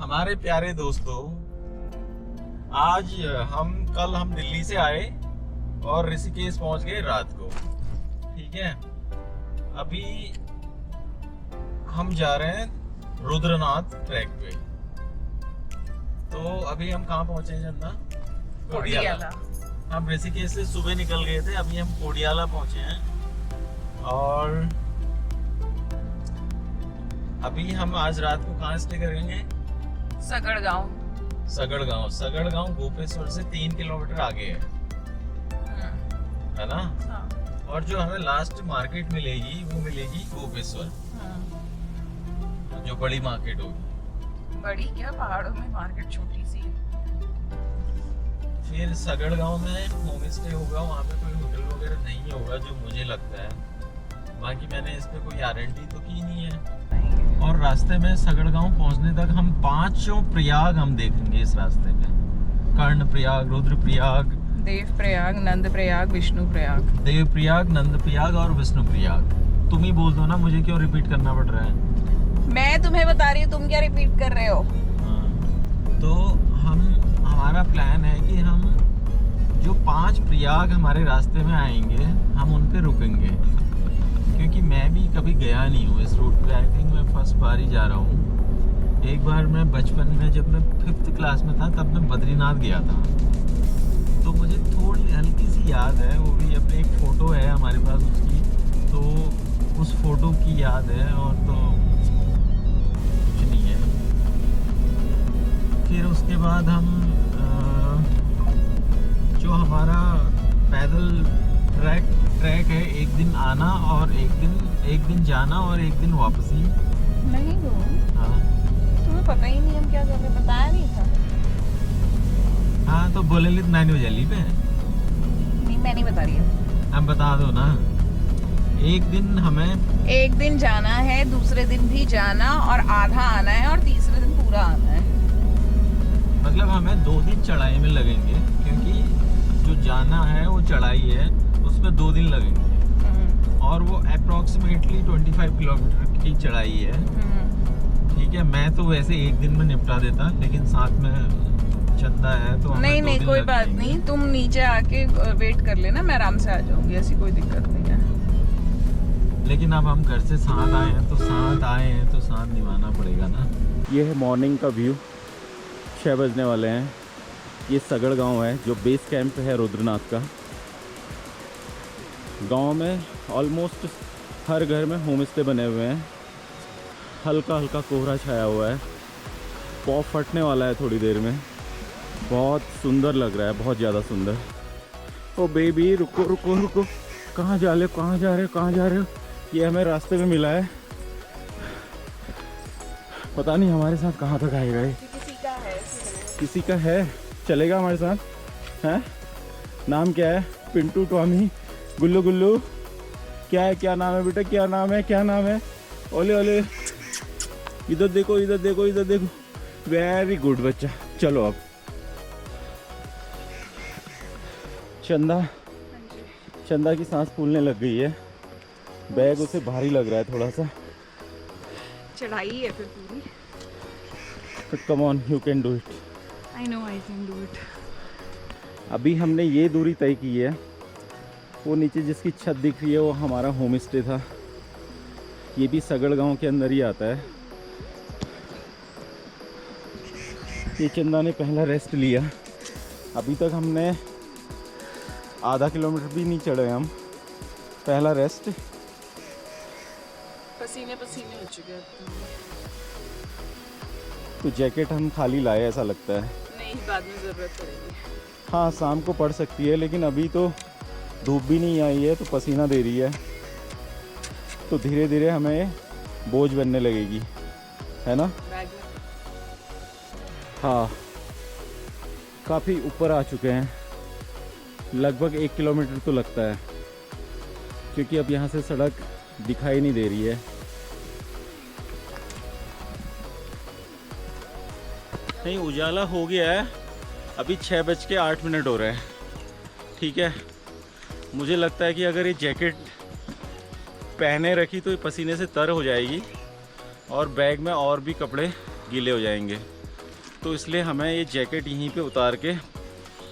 हमारे प्यारे दोस्तों, आज कल हम दिल्ली से आए और ऋषिकेश पहुंच गए रात को। ठीक है, अभी हम जा रहे हैं रुद्रनाथ ट्रैक पे। तो अभी हम कहाँ पहुंचे हैं चंदा? कोडियाला। हम ऋषिकेश से सुबह निकल गए थे, अभी हम कोडियाला पहुंचे हैं। और अभी हम आज रात को कहाँ स्टे करेंगे? सगड़गांव गोपेश्वर से 3 किलोमीटर आगे है ना? हाँ। और जो हमें लास्ट मार्केट मिलेगी वो मिलेगी गोपेश्वर, जो बड़ी मार्केट होगी। बड़ी क्या, पहाड़ों में मार्केट छोटी सी है। फिर सगड़गांव में होम स्टे होगा, वहाँ पे कोई होटल वगैरह नहीं होगा जो मुझे लगता है। बाकी मैंने इस पे कोई गारंटी तो की नहीं है। और रास्ते में सगड़गांव पहुंचने तक हम 5 प्रयाग हम देखेंगे इस रास्ते में। कर्ण प्रयाग, रुद्र प्रयाग, देव प्रयाग, नंद प्रयाग, विष्णु प्रयाग। देव प्रयाग, नंद प्रयाग और विष्णु प्रयाग। तुम ही बोल दो ना, मुझे क्यों रिपीट करना पड़ रहा है? मैं तुम्हें बता रही हूँ, तुम क्या रिपीट कर रहे हो? हाँ। तो हमारा प्लान है कि हम जो 5 प्रयाग हमारे रास्ते में आएंगे हम उन पे रुकेंगे, क्योंकि मैं भी कभी गया नहीं हूँ इस रूट पे। आई थिंक मैं फर्स्ट बार ही जा रहा हूँ। एक बार मैं बचपन में जब मैं 5th क्लास में था तब मैं बद्रीनाथ गया था, तो मुझे थोड़ी हल्की सी याद है। वो भी अपने एक फ़ोटो है हमारे पास उसकी, तो उस फोटो की याद है, और तो कुछ नहीं है। फिर उसके बाद हम जो हमारा पैदल ट्रैक है, एक दिन आना और एक दिन जाना और एक दिन वापसी। नहीं दो, हाँ तुम्हें पता ही नहीं हम क्या कर रहे, बताया नहीं था। हाँ, तो बोले ली नानी वजली पे। नहीं, मैं नहीं बता रही हूँ। अब बता दो ना। एक दिन जाना है, दूसरे दिन भी जाना और आधा आना है, और तीसरे दिन पूरा आना है। मतलब हमें 2 दिन चढ़ाई में लगेंगे, क्योंकि जो जाना है वो चढ़ाई है, उसमें 2 दिन लगेंगे। और वो अप्रोक्सीमेटली 25 किलोमीटर की चढ़ाई है। ठीक है, मैं तो वैसे एक दिन में निपटा देता, लेकिन साथ में चंदा है तो नहीं कोई बात नहीं, तुम नीचे आके वेट कर लेना, मैं आराम से आ जाऊंगी, ऐसी कोई दिक्कत नहीं है। लेकिन अब हम घर से साथ आए हैं तो साथ निभाना पड़ेगा ना। ये है मॉर्निंग का व्यू। 6 बजने वाले हैं। ये सगड़गांव है जो बेस कैंप है रुद्रनाथ का। गांव में ऑलमोस्ट हर घर में होम स्टे बने हुए हैं। हल्का हल्का कोहरा छाया हुआ है, पॉप फटने वाला है थोड़ी देर में। बहुत सुंदर लग रहा है, बहुत ज़्यादा सुंदर। ओ बेबी, रुको रुको रुको, कहाँ जा रहे हो? ये हमें रास्ते में मिला है, पता नहीं हमारे साथ कहाँ तक आएगा ये। किसी का है, चलेगा हमारे साथ? हैं? नाम क्या है? पिंटू, टॉमी, गुल्लू? क्या नाम है बेटा? क्या नाम है? ओले, इधर देखो। वेरी गुड बच्चा। चलो अब चंदा की सांस फूलने लग गई है। बैग उसे भारी लग रहा है थोड़ा सा। चढ़ाई है फिर पूरी। Come on, you can do it. I know I can do it. अभी हमने ये दूरी तय की है। वो नीचे जिसकी छत दिख रही है वो हमारा होम स्टे था। ये भी सगड़गांव के अंदर ही आता है। ये चंदा ने पहला रेस्ट लिया। अभी तक हमने आधा किलोमीटर भी नहीं चढ़े हम। पहला रेस्ट। पसीने हो चुके हैं। तो जैकेट हम खाली लाए ऐसा लगता है। नहीं, बाद में ज़रूरत पड़ेगी। हाँ, शाम को पड़ सकती है, लेकिन अभी तो धूप भी नहीं आई है तो पसीना दे रही है, तो धीरे धीरे हमें बोझ बनने लगेगी, है ना? हाँ, काफ़ी ऊपर आ चुके हैं। लगभग 1 किलोमीटर तो लगता है, क्योंकि अब यहाँ से सड़क दिखाई नहीं दे रही है। नहीं, उजाला हो गया है। अभी 6:08 हो रहे हैं। ठीक है, मुझे लगता है कि अगर ये जैकेट पहने रखी तो ये पसीने से तर हो जाएगी और बैग में और भी कपड़े गीले हो जाएंगे। तो इसलिए हमें ये जैकेट यहीं पे उतार के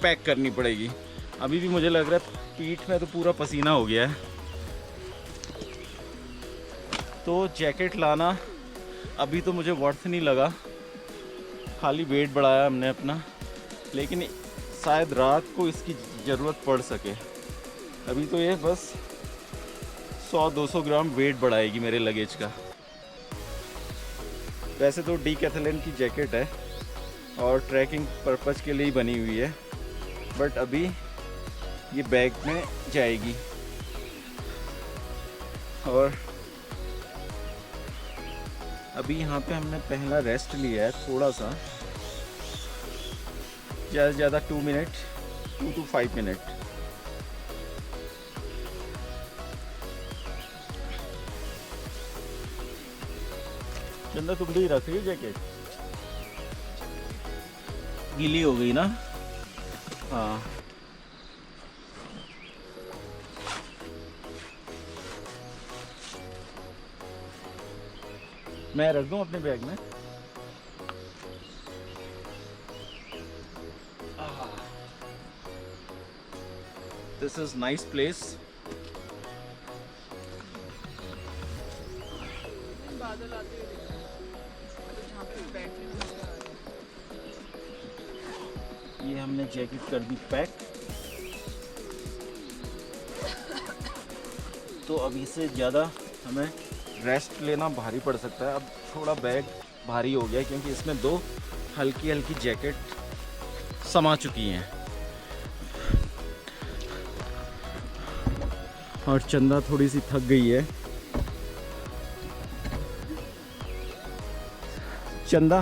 पैक करनी पड़ेगी। अभी भी मुझे लग रहा है पीठ में तो पूरा पसीना हो गया है। तो जैकेट लाना अभी तो मुझे वर्थ नहीं लगा, खाली वेट बढ़ाया हमने अपना, लेकिन शायद रात को इसकी ज़रूरत पड़ सके। अभी तो ये बस 100-200 ग्राम वेट बढ़ाएगी मेरे लगेज का। वैसे तो डीकैथलन की जैकेट है और ट्रैकिंग पर्पज़ के लिए ही बनी हुई है, बट अभी ये बैग में जाएगी। और अभी यहाँ पे हमने पहला रेस्ट लिया है थोड़ा सा, ज़्यादा से ज़्यादा 2 मिनट, 2 to 5 मिनट। चंदा तुम भी रख रही हो जैकेट? गीली हो गई ना? हाँ। मैं रख दूं अपने बैग में? This is nice place. बादल आते हुए दिख रहे हैं, तो जहाँ पे बैठने में मजा आ रहा है। ये हमने जैकेट कर दी पैक। तो अब इससे ज़्यादा हमें रेस्ट लेना भारी पड़ सकता है। अब थोड़ा बैग भारी हो गया क्योंकि इसमें 2 हल्की हल्की जैकेट समा चुकी हैं। और चंदा थोड़ी सी थक गई है। चंदा,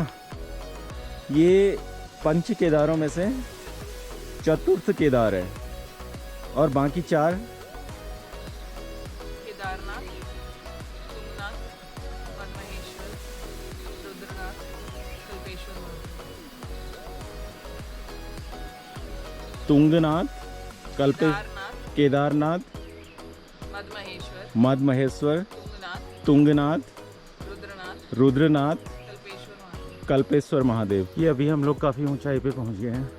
ये 5 केदारों में से चतुर्थ केदार है और बाकी 4 केदारनाथ, तुंगनाथ, मदमहेश्वर, रुद्रनाथ, कल्पेश्वर महादेव। तुंगनाथ, केदारनाथ, मदमहेश्वर, तुंगनाथ, रुद्रनाथ, कल्पेश्वर महादेव। ये अभी हम लोग काफ़ी ऊंचाई पे पहुंच गए हैं।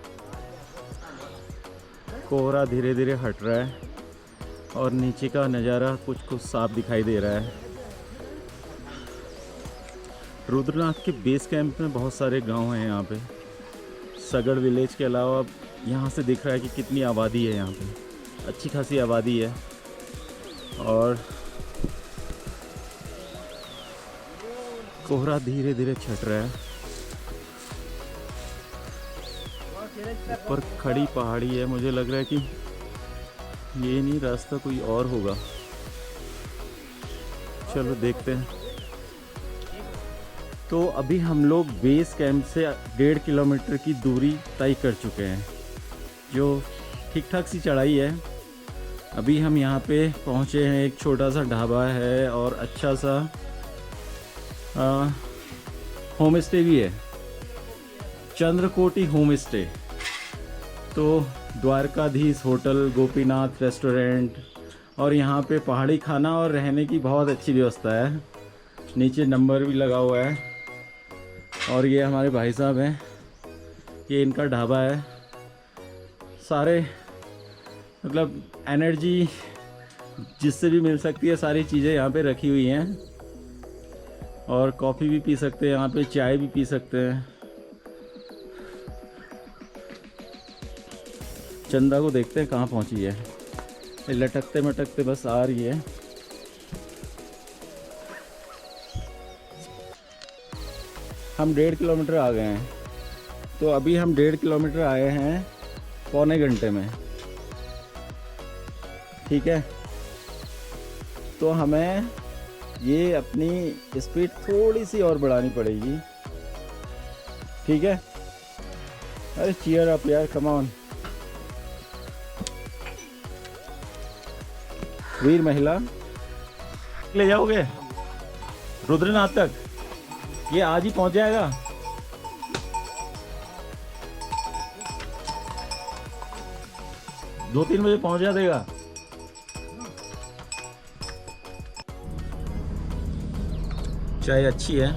कोहरा धीरे धीरे हट रहा है और नीचे का नज़ारा कुछ कुछ साफ दिखाई दे रहा है। रुद्रनाथ के बेस कैंप में बहुत सारे गांव हैं यहाँ पे। सगड़ विलेज के अलावा यहाँ से दिख रहा है कि कितनी आबादी है यहाँ पे, अच्छी खासी आबादी है। और कोहरा धीरे धीरे छट रहा है। ऊपर खड़ी पहाड़ी है, मुझे लग रहा है कि ये नहीं, रास्ता कोई और होगा। चलो देखते हैं। तो अभी हम लोग बेस कैंप से 1.5 किलोमीटर की दूरी तय कर चुके हैं, जो ठीक ठाक सी चढ़ाई है। अभी हम यहाँ पे पहुँचे हैं, एक छोटा सा ढाबा है और अच्छा सा होम स्टे भी है, चंद्रकोटि होम स्टे। तो द्वारकाधीश होटल, गोपीनाथ रेस्टोरेंट, और यहाँ पे पहाड़ी खाना और रहने की बहुत अच्छी व्यवस्था है। नीचे नंबर भी लगा हुआ है। और ये हमारे भाई साहब हैं, ये इनका ढाबा है। सारे मतलब एनर्जी जिससे भी मिल सकती है सारी चीज़ें यहाँ पे रखी हुई हैं। और कॉफ़ी भी पी सकते हैं यहाँ पे, चाय भी पी सकते हैं। चंदा को देखते हैं कहाँ पहुँची है। ये लटकते मटकते बस आ रही है। हम 1.5 किलोमीटर आ गए हैं। तो अभी हम 1.5 किलोमीटर आए हैं पौने घंटे में, ठीक है। तो हमें ये अपनी स्पीड थोड़ी सी और बढ़ानी पड़ेगी, ठीक है। अरे चीयर अप यार, कम ऑन। वीर महिला ले जाओगे रुद्रनाथ तक? ये आज ही पहुंच जाएगा। दो 3 बजे पहुंचा देगा। चाय अच्छी है,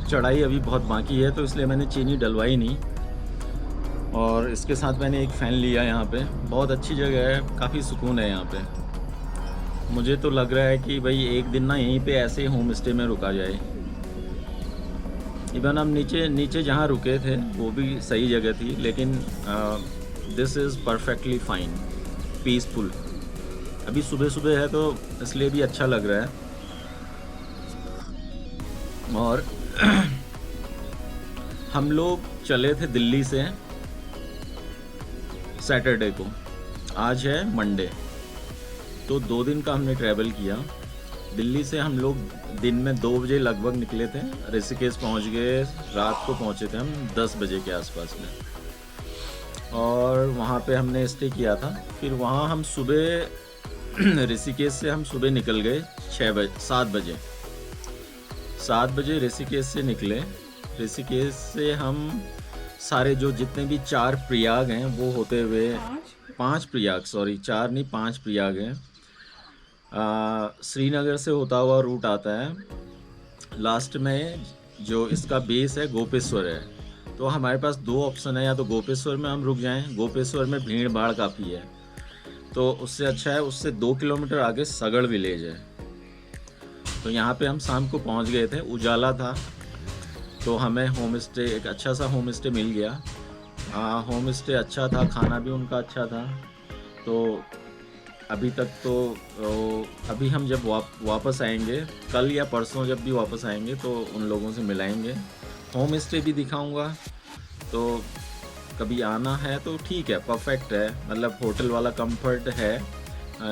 चढ़ाई अभी बहुत बाकी है, तो इसलिए मैंने चीनी डलवाई नहीं। और इसके साथ मैंने एक फ़ैन लिया यहाँ पे। बहुत अच्छी जगह है, काफ़ी सुकून है यहाँ पे। मुझे तो लग रहा है कि भाई एक दिन ना यहीं पे ऐसे ही होम स्टे में रुका जाए। इवन हम नीचे जहाँ रुके थे वो भी सही जगह थी, लेकिन this is perfectly fine, peaceful. अभी सुबह सुबह है तो इसलिए भी अच्छा लग रहा है। और हम लोग चले थे दिल्ली से सैटरडे को, आज है मंडे, तो 2 दिन का हमने ट्रैवल किया। दिल्ली से हम लोग दिन में 2 बजे लगभग निकले थे, ऋषिकेश पहुंच गए, रात को पहुंचे थे हम 10 बजे के आसपास में। और वहाँ पे हमने स्टे किया था। फिर वहाँ हम सुबह ऋषिकेश से हम सुबह निकल गए 7 बजे ऋषिकेश से निकले। ऋषिकेश से हम सारे जो जितने भी 4 प्रयाग हैं वो होते हुए 5 प्रयाग, सॉरी 4 नहीं 5 प्रयाग हैं। श्रीनगर से होता हुआ रूट आता है। लास्ट में जो इसका बेस है गोपेश्वर है, तो हमारे पास 2 ऑप्शन है, या तो गोपेश्वर में हम रुक जाएं। गोपेश्वर में भीड़ भाड़ काफ़ी है, तो उससे अच्छा है उससे 2 किलोमीटर आगे सगड़ विलेज है। तो यहाँ पे हम शाम को पहुँच गए थे, उजाला था, तो हमें होम स्टे, एक अच्छा सा होम स्टे मिल गया। होम स्टे अच्छा था, खाना भी उनका अच्छा था। तो अभी तक तो अभी हम जब वापस आएंगे, कल या परसों जब भी वापस आएंगे, तो उन लोगों से मिलाएंगे, होम स्टे भी दिखाऊंगा। तो कभी आना है तो ठीक है, परफेक्ट है, मतलब होटल वाला कंफर्ट है,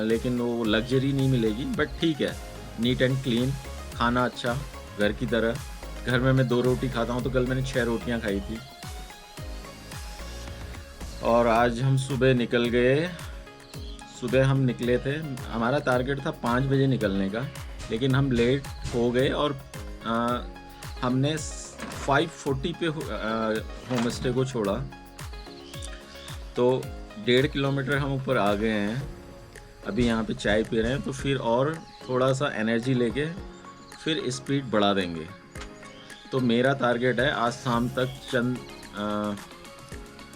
लेकिन वो लग्जरी नहीं मिलेगी, बट ठीक है, नीट एंड क्लीन, खाना अच्छा घर की तरह। घर में मैं 2 रोटी खाता हूँ, तो कल मैंने 6 रोटियाँ खाई थी। और आज हम सुबह निकल गए। सुबह हम निकले थे, हमारा टारगेट था 5 बजे निकलने का, लेकिन हम लेट हो गए और हमने 5:40 पे होम स्टे को छोड़ा। तो 1.5 किलोमीटर हम ऊपर आ गए हैं। अभी यहाँ पे चाय पी रहे हैं, तो फिर और थोड़ा सा एनर्जी लेके फिर स्पीड बढ़ा देंगे। तो मेरा टारगेट है आज शाम तक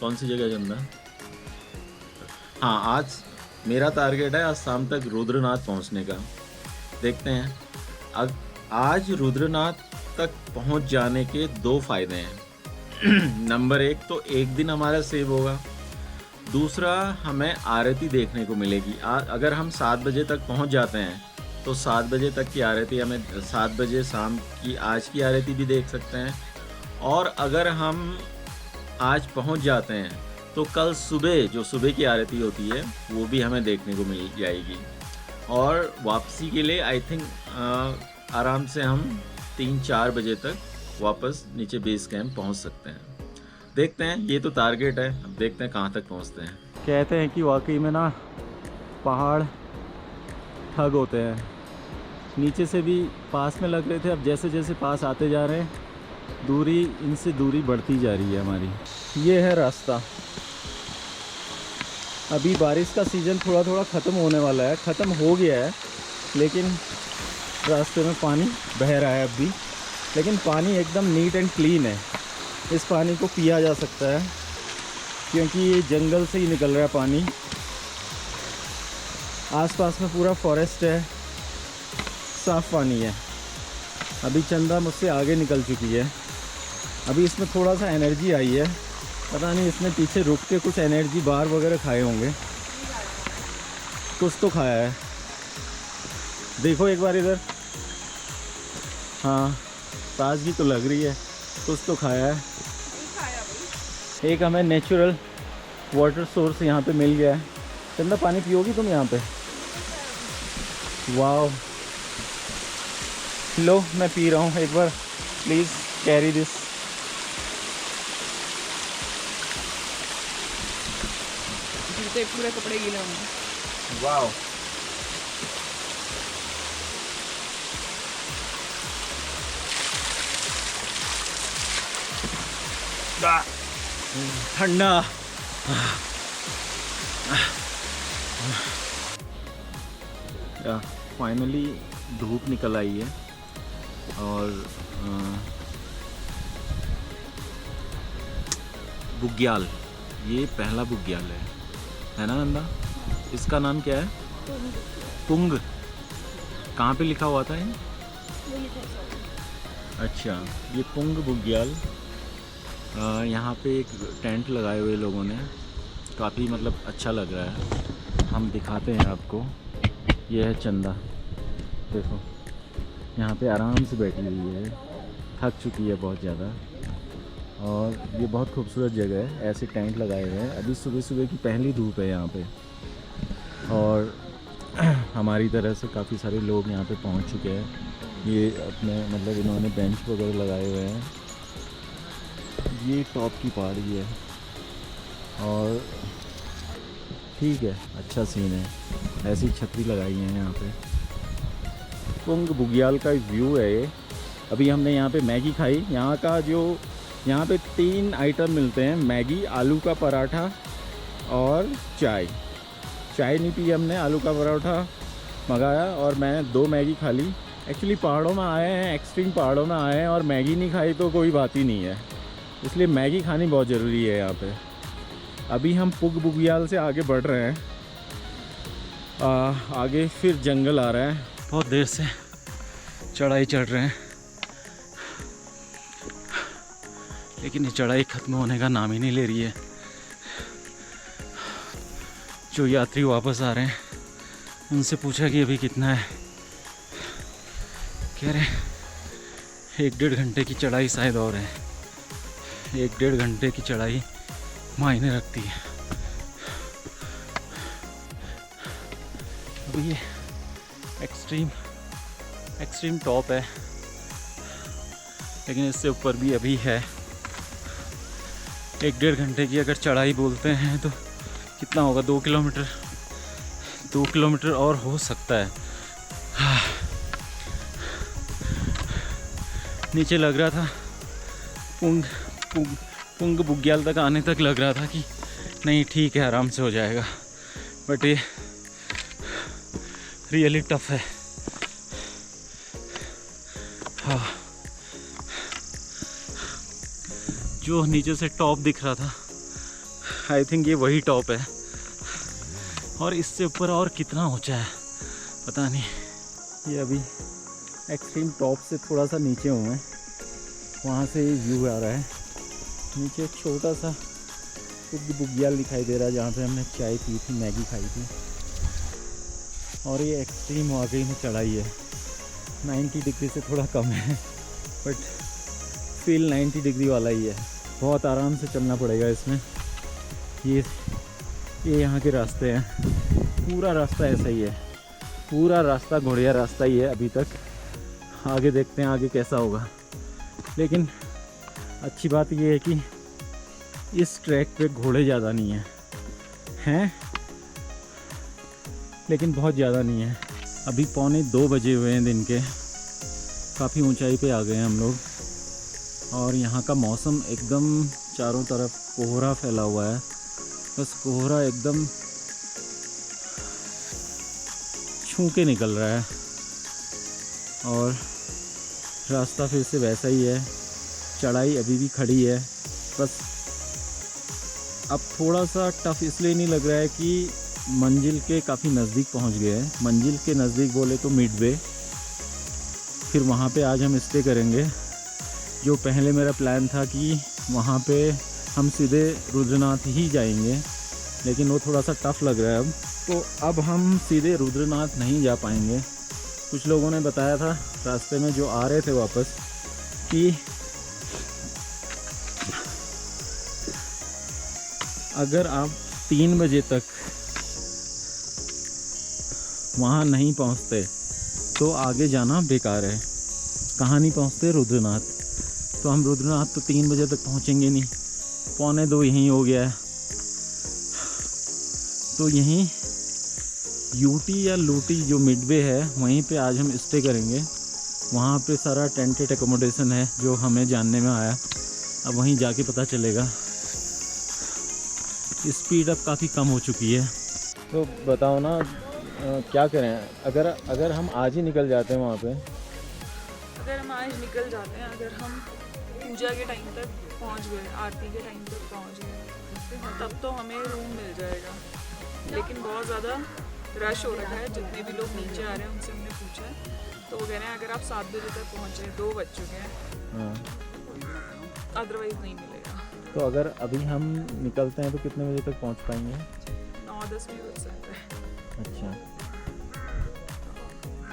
कौन सी जगह चंदा? हाँ, आज मेरा टारगेट है आज शाम तक रुद्रनाथ पहुंचने का। देखते हैं। आज रुद्रनाथ तक पहुंच जाने के 2 फ़ायदे हैं। नंबर 1 तो एक दिन हमारा सेव होगा, दूसरा हमें आरती देखने को मिलेगी। अगर हम 7 बजे तक पहुंच जाते हैं तो 7 बजे तक की आरती हमें 7 बजे शाम की आज की आरती भी देख सकते हैं। और अगर हम आज पहुंच जाते हैं तो कल सुबह जो सुबह की आरती होती है वो भी हमें देखने को मिल जाएगी। और वापसी के लिए आई थिंक आराम से हम 3-4 बजे तक वापस नीचे बेस कैंप पहुंच सकते हैं। देखते हैं, ये तो टारगेट है, अब देखते हैं कहाँ तक पहुंचते हैं। कहते हैं कि वाकई में ना पहाड़ ठग होते हैं। नीचे से भी पास में लग रहे थे, अब जैसे जैसे पास आते जा रहे हैं दूरी, इनसे दूरी बढ़ती जा रही है हमारी। ये है रास्ता। अभी बारिश का सीज़न थोड़ा थोड़ा ख़त्म होने वाला है, ख़त्म हो गया है, लेकिन रास्ते में पानी बह रहा है अब भी। लेकिन पानी एकदम नीट एंड क्लीन है, इस पानी को पिया जा सकता है क्योंकि ये जंगल से ही निकल रहा है पानी। आसपास में पूरा फॉरेस्ट है, साफ़ पानी है। अभी चंदा मुझसे आगे निकल चुकी है, अभी इसमें थोड़ा सा एनर्जी आई है, पता नहीं इसने पीछे रुक के कुछ एनर्जी बार वगैरह खाए होंगे, कुछ तो खाया है। देखो एक बार इधर, हाँ ताज़गी तो लग रही है, कुछ तो खाया है। एक हमें नेचुरल वाटर सोर्स यहाँ पे मिल गया है। चंदा पानी पियोगी तुम यहाँ पे? वाह, लो मैं पी रहा हूँ, एक बार प्लीज़ कैरी दिस। जूते पूरे कपड़े गीले होंगे। वाह, ठंडा। फाइनली धूप निकल आई है और बुग्याल, ये पहला बुग्याल है ना नंदा? इसका नाम क्या है? पुंग। कहाँ पे लिखा हुआ था ये? अच्छा, ये पुंग बुग्याल। यहाँ पे एक टेंट लगाए हुए लोगों ने, काफ़ी मतलब अच्छा लग रहा है। हम दिखाते हैं आपको। ये है चंदा, देखो यहाँ पे आराम से बैठी हुई है, थक चुकी है बहुत ज़्यादा। और ये बहुत खूबसूरत जगह है, ऐसे टेंट लगाए हुए हैं। अभी सुबह सुबह की पहली धूप है यहाँ पे, और हमारी तरह से काफ़ी सारे लोग यहाँ पे पहुँच चुके हैं। ये अपने मतलब इन्होंने बेंच वगैरह लगाए हुए हैं। ये टॉप की पहाड़ी है और ठीक है, अच्छा सीन है। ऐसी छतरी लगाई है यहाँ पे। पुंग बुग्याल का व्यू है ये। अभी हमने यहाँ पे मैगी खाई। यहाँ का जो यहाँ पे 3 आइटम मिलते हैं, मैगी, आलू का पराठा और चाय। चाय नहीं पी हमने, आलू का पराठा मंगाया और मैंने 2 मैगी खा ली। एक्चुअली पहाड़ों में आए हैं, एक्सट्रीम पहाड़ों में आए हैं और मैगी नहीं खाई तो कोई बात ही नहीं है, इसलिए मैगी खानी बहुत ज़रूरी है यहाँ पे। अभी हम पुंग बुग्याल से आगे बढ़ रहे हैं। आगे फिर जंगल आ रहा है। बहुत देर से चढ़ाई चढ़ रहे हैं, लेकिन ये चढ़ाई ख़त्म होने का नाम ही नहीं ले रही है। जो यात्री वापस आ रहे हैं उनसे पूछा कि अभी कितना है, कह रहे 1-1.5 घंटे की चढ़ाई शायद और है। 1-1.5 घंटे की चढ़ाई मायने रखती है। अभी ये एक्सट्रीम टॉप है, लेकिन इससे ऊपर भी अभी है। 1-1.5 घंटे की अगर चढ़ाई बोलते हैं तो कितना होगा? 2 किलोमीटर, 2 किलोमीटर और हो सकता है। नीचे लग रहा था पुंग बुग्याल तक आने तक लग रहा था कि नहीं ठीक है, आराम से हो जाएगा, बट ये रियली टफ है। हाँ, जो नीचे से टॉप दिख रहा था, आई थिंक ये वही टॉप है, और इससे ऊपर और कितना ऊंचा है पता नहीं। ये अभी एक्सट्रीम टॉप से थोड़ा सा नीचे हूँ मैं, वहाँ से ये व्यू आ रहा है। नीचे एक छोटा सा पुंग बुग्याल दिखाई दे रहा है, जहाँ पे हमने चाय पी थी, मैगी खाई थी। और ये एक्सट्रीम वाकई में चढ़ाई है, 90 डिग्री से थोड़ा कम है, बट फील 90 डिग्री वाला ही है। बहुत आराम से चलना पड़ेगा इसमें। ये यहाँ के रास्ते हैं, पूरा रास्ता ऐसा ही है, पूरा रास्ता घोड़िया रास्ता ही है अभी तक। आगे देखते हैं आगे कैसा होगा। लेकिन अच्छी बात ये है कि इस ट्रैक पे घोड़े ज़्यादा नहीं हैं, लेकिन बहुत ज़्यादा नहीं है। अभी 1:45 बजे हुए हैं दिन के, काफ़ी ऊंचाई पे आ गए हैं हम लोग। और यहाँ का मौसम एकदम चारों तरफ कोहरा फैला हुआ है, बस कोहरा एकदम छू के निकल रहा है। और रास्ता फिर से वैसा ही है, चढ़ाई अभी भी खड़ी है। बस अब थोड़ा सा टफ इसलिए नहीं लग रहा है कि मंजिल के काफ़ी नज़दीक पहुंच गए हैं। मंजिल के नज़दीक बोले तो मिडवे, फिर वहाँ पे आज हम स्टे करेंगे। जो पहले मेरा प्लान था कि वहाँ पे हम सीधे रुद्रनाथ ही जाएंगे, लेकिन वो थोड़ा सा टफ लग रहा है अब। तो अब हम सीधे रुद्रनाथ नहीं जा पाएंगे। कुछ लोगों ने बताया था रास्ते में जो आ रहे थे वापस कि अगर आप 3 बजे तक वहाँ नहीं पहुँचते तो आगे जाना बेकार है। कहाँ नहीं पहुँचते? रुद्रनाथ। तो हम रुद्रनाथ तो 3 बजे तक पहुँचेंगे नहीं, 1:45 यहीं हो गया है। तो यहीं यूटी या लूटी जो मिडवे है वहीं पे आज हम स्टे करेंगे। वहाँ पे सारा टेंटेड एकोमोडेशन है जो हमें जानने में आया, अब वहीं जाके पता चलेगा। स्पीड अब काफ़ी कम हो चुकी है। तो बताओ ना क्या करें? अगर हम आज ही निकल जाते हैं वहाँ पे, अगर हम आज निकल जाते हैं, अगर हम पूजा के टाइम तक पहुंच गए, आरती के टाइम तक पहुंच गए, तब तो हमें रूम मिल जाएगा। लेकिन बहुत ज़्यादा रश हो रखा है, जितने भी लोग नीचे आ रहे हैं उनसे हमने पूछा है तो वो कह रहे हैं अगर आप 7 बजे तक पहुँचे, 2 बज चुके हैं, अदरवाइज़ नहीं मिलेगा। तो अगर अभी हम निकलते हैं तो कितने बजे तक पहुंच पाएंगे? 9-10 भी बज सकता है। अच्छा,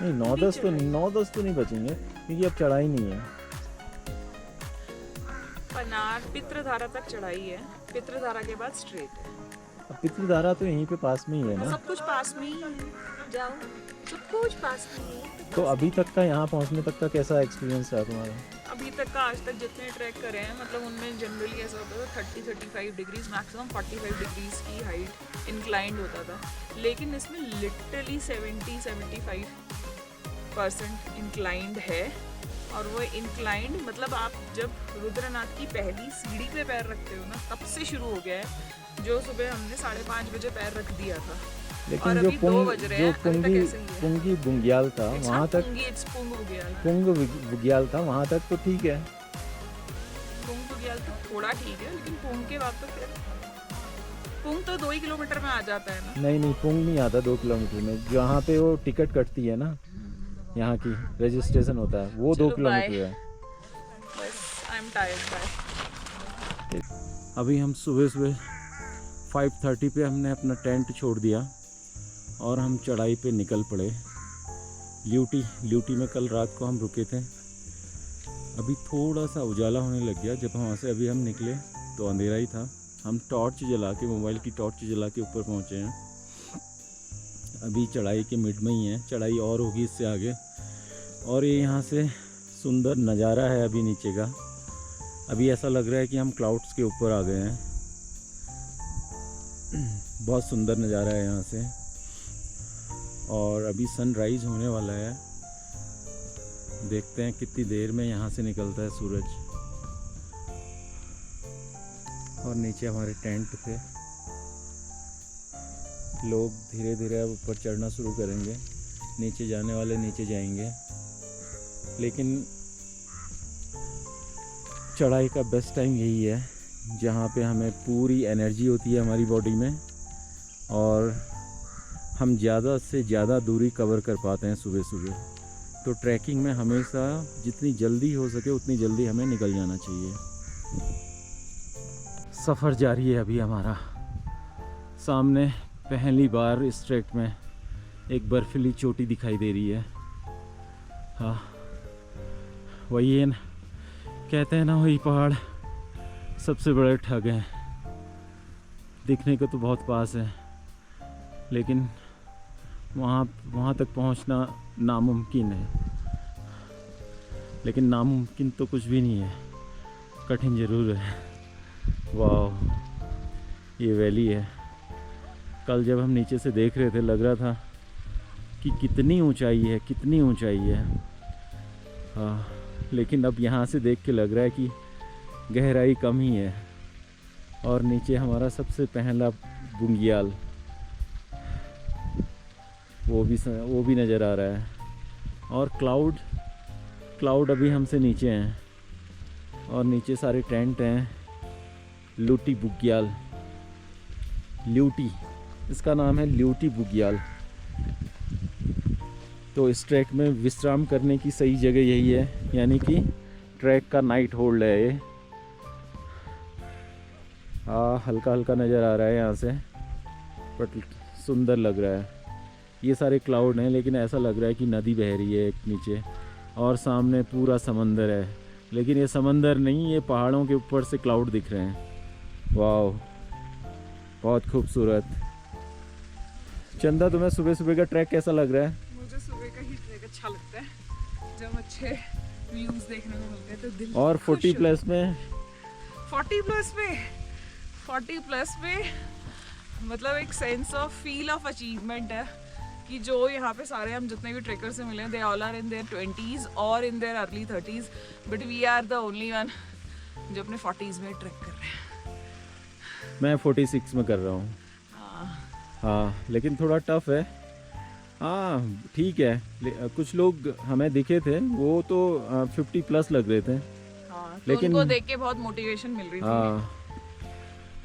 नहीं 9-10 तो नहीं बचेंगे क्योंकि अब चढ़ाई नहीं है। पनार पित्रधारा तक चढ़ाई है, पित्रधारा के बाद स्ट्रेट है। अब पितृधारा तो यहीं पे पास में ही है ना, सब कुछ पास में ही है, जाओ सब कुछ पास में ही है। तो अभी तक का यहाँ पहुँचने तक का कैसा एक्सपीरियंस रहा तुम्हारा? अभी तक का आज तक जितने ट्रैक करे हैं, मतलब उनमें जनरली ऐसा होता था 30-35 डिग्रीज, मैक्सिमम 45 डिग्रीज की हाइट इंक्लाइंड होता था, लेकिन इसमें लिटरली 70-75% इंक्लाइंड है। और वो इंक्लाइंड मतलब आप जब रुद्रनाथ की पहली सीढ़ी पे पैर रखते हो ना, तब से शुरू हो गया है, जो सुबह हमने 5:30 बजे पैर रख दिया था। लेकिन और जो अभी 2 बज रहे हैं, अभी तक ऐसे ही है। पुंगी बुग्याल था वहाँ तक, पुंग बुग्याल बुग्याल था वहाँ तक तो ठीक है। पुंग बुग्याल तो थोड़ा ठीक है, लेकिन पुंग के बाद तो फिर पुंग तो 2 ही किलोमीटर में आ जाता है ना। नहीं पुंग नहीं आता 2 किलोमीटर में, जहाँ पे वो टिकट कटती है ना, यहाँ की रजिस्ट्रेशन होता है, वो 2 किलोमीटर है। बस आई एम टायर्ड बाय। अभी हम सुबह 5:30 पे हमने अपना टेंट छोड़ दिया और हम चढ़ाई पे निकल पड़े। ल्यूटी में कल रात को हम रुके थे। अभी थोड़ा सा उजाला होने लग गया, जब वहाँ से अभी हम निकले तो अंधेरा ही था। हम टॉर्च जला के, मोबाइल की टॉर्च जला के ऊपर पहुँचे हैं। अभी चढ़ाई के मिड में ही है, चढ़ाई और होगी इससे आगे। और ये यहाँ से सुंदर नज़ारा है अभी नीचे का। अभी ऐसा लग रहा है कि हम क्लाउड्स के ऊपर आ गए हैं। बहुत सुंदर नज़ारा है यहाँ से। और अभी सनराइज़ होने वाला है, देखते हैं कितनी देर में यहाँ से निकलता है सूरज। और नीचे हमारे टेंट थे, लोग धीरे धीरे अब ऊपर चढ़ना शुरू करेंगे। नीचे जाने वाले नीचे जाएंगे, लेकिन चढ़ाई का बेस्ट टाइम यही है जहाँ पे हमें पूरी एनर्जी होती है हमारी बॉडी में, और हम ज़्यादा से ज़्यादा दूरी कवर कर पाते हैं सुबह सुबह। तो ट्रैकिंग में हमेशा जितनी जल्दी हो सके उतनी जल्दी हमें निकल जाना चाहिए। सफ़र जारी है अभी हमारा। सामने पहली बार इस ट्रैक में एक बर्फीली चोटी दिखाई दे रही है। हाँ, वही है ना, कहते हैं ना, वही पहाड़ सबसे बड़े ठग हैं। दिखने को तो बहुत पास है, लेकिन वहाँ तक पहुँचना नामुमकिन है। लेकिन नामुमकिन तो कुछ भी नहीं है, कठिन ज़रूर है। वाह, ये वैली है। कल जब हम नीचे से देख रहे थे लग रहा था कि कितनी ऊंचाई है, कितनी ऊंचाई है। हाँ, लेकिन अब यहाँ से देख के लग रहा है कि गहराई कम ही है। और नीचे हमारा सबसे पहला बुग्याल, वो भी नज़र आ रहा है। और क्लाउड अभी हमसे नीचे हैं, और नीचे सारे टेंट हैं। ल्यूटी बुग्याल, ल्यूटी इसका नाम है, ल्यूटी बुग्याल। तो इस ट्रैक में विश्राम करने की सही जगह यही है, यानी कि ट्रैक का नाइट होल्ड है ये। हाँ, हल्का हल्का नज़र आ रहा है यहाँ से, बट सुंदर लग रहा है। ये सारे क्लाउड हैं, लेकिन ऐसा लग रहा है कि नदी बह रही है एक नीचे, और सामने पूरा समंदर है। लेकिन ये समंदर नहीं, ये पहाड़ों के ऊपर से क्लाउड दिख रहे हैं। वाह, बहुत खूबसूरत। चंदा, तुम्हें सुबह सुबह का ट्रैक कैसा लग रहा है? मुझे सुबह का ही ट्रैक अच्छा लगता है, जब अच्छे व्यूज देखने को मिलते हैं तो दिल। और 40 प्लस में 40 प्लस में मतलब एक sense of feel of achievement है कि जो यहाँ पे सारे हम जितने भी ट्रेकर से मिले, they all are in their 20s और in their early 30s, but we are the only one जो अपने 40s में ट्रैक कर रहे हैं। मैं 46 में कर रहा हूँ। हाँ, लेकिन थोड़ा टफ है। हाँ, ठीक है। कुछ लोग हमें दिखे थे, वो तो 50 प्लस लग रहे थे। हाँ, तो लेकिन उनको देख के बहुत मोटिवेशन मिल रही थी। हाँ,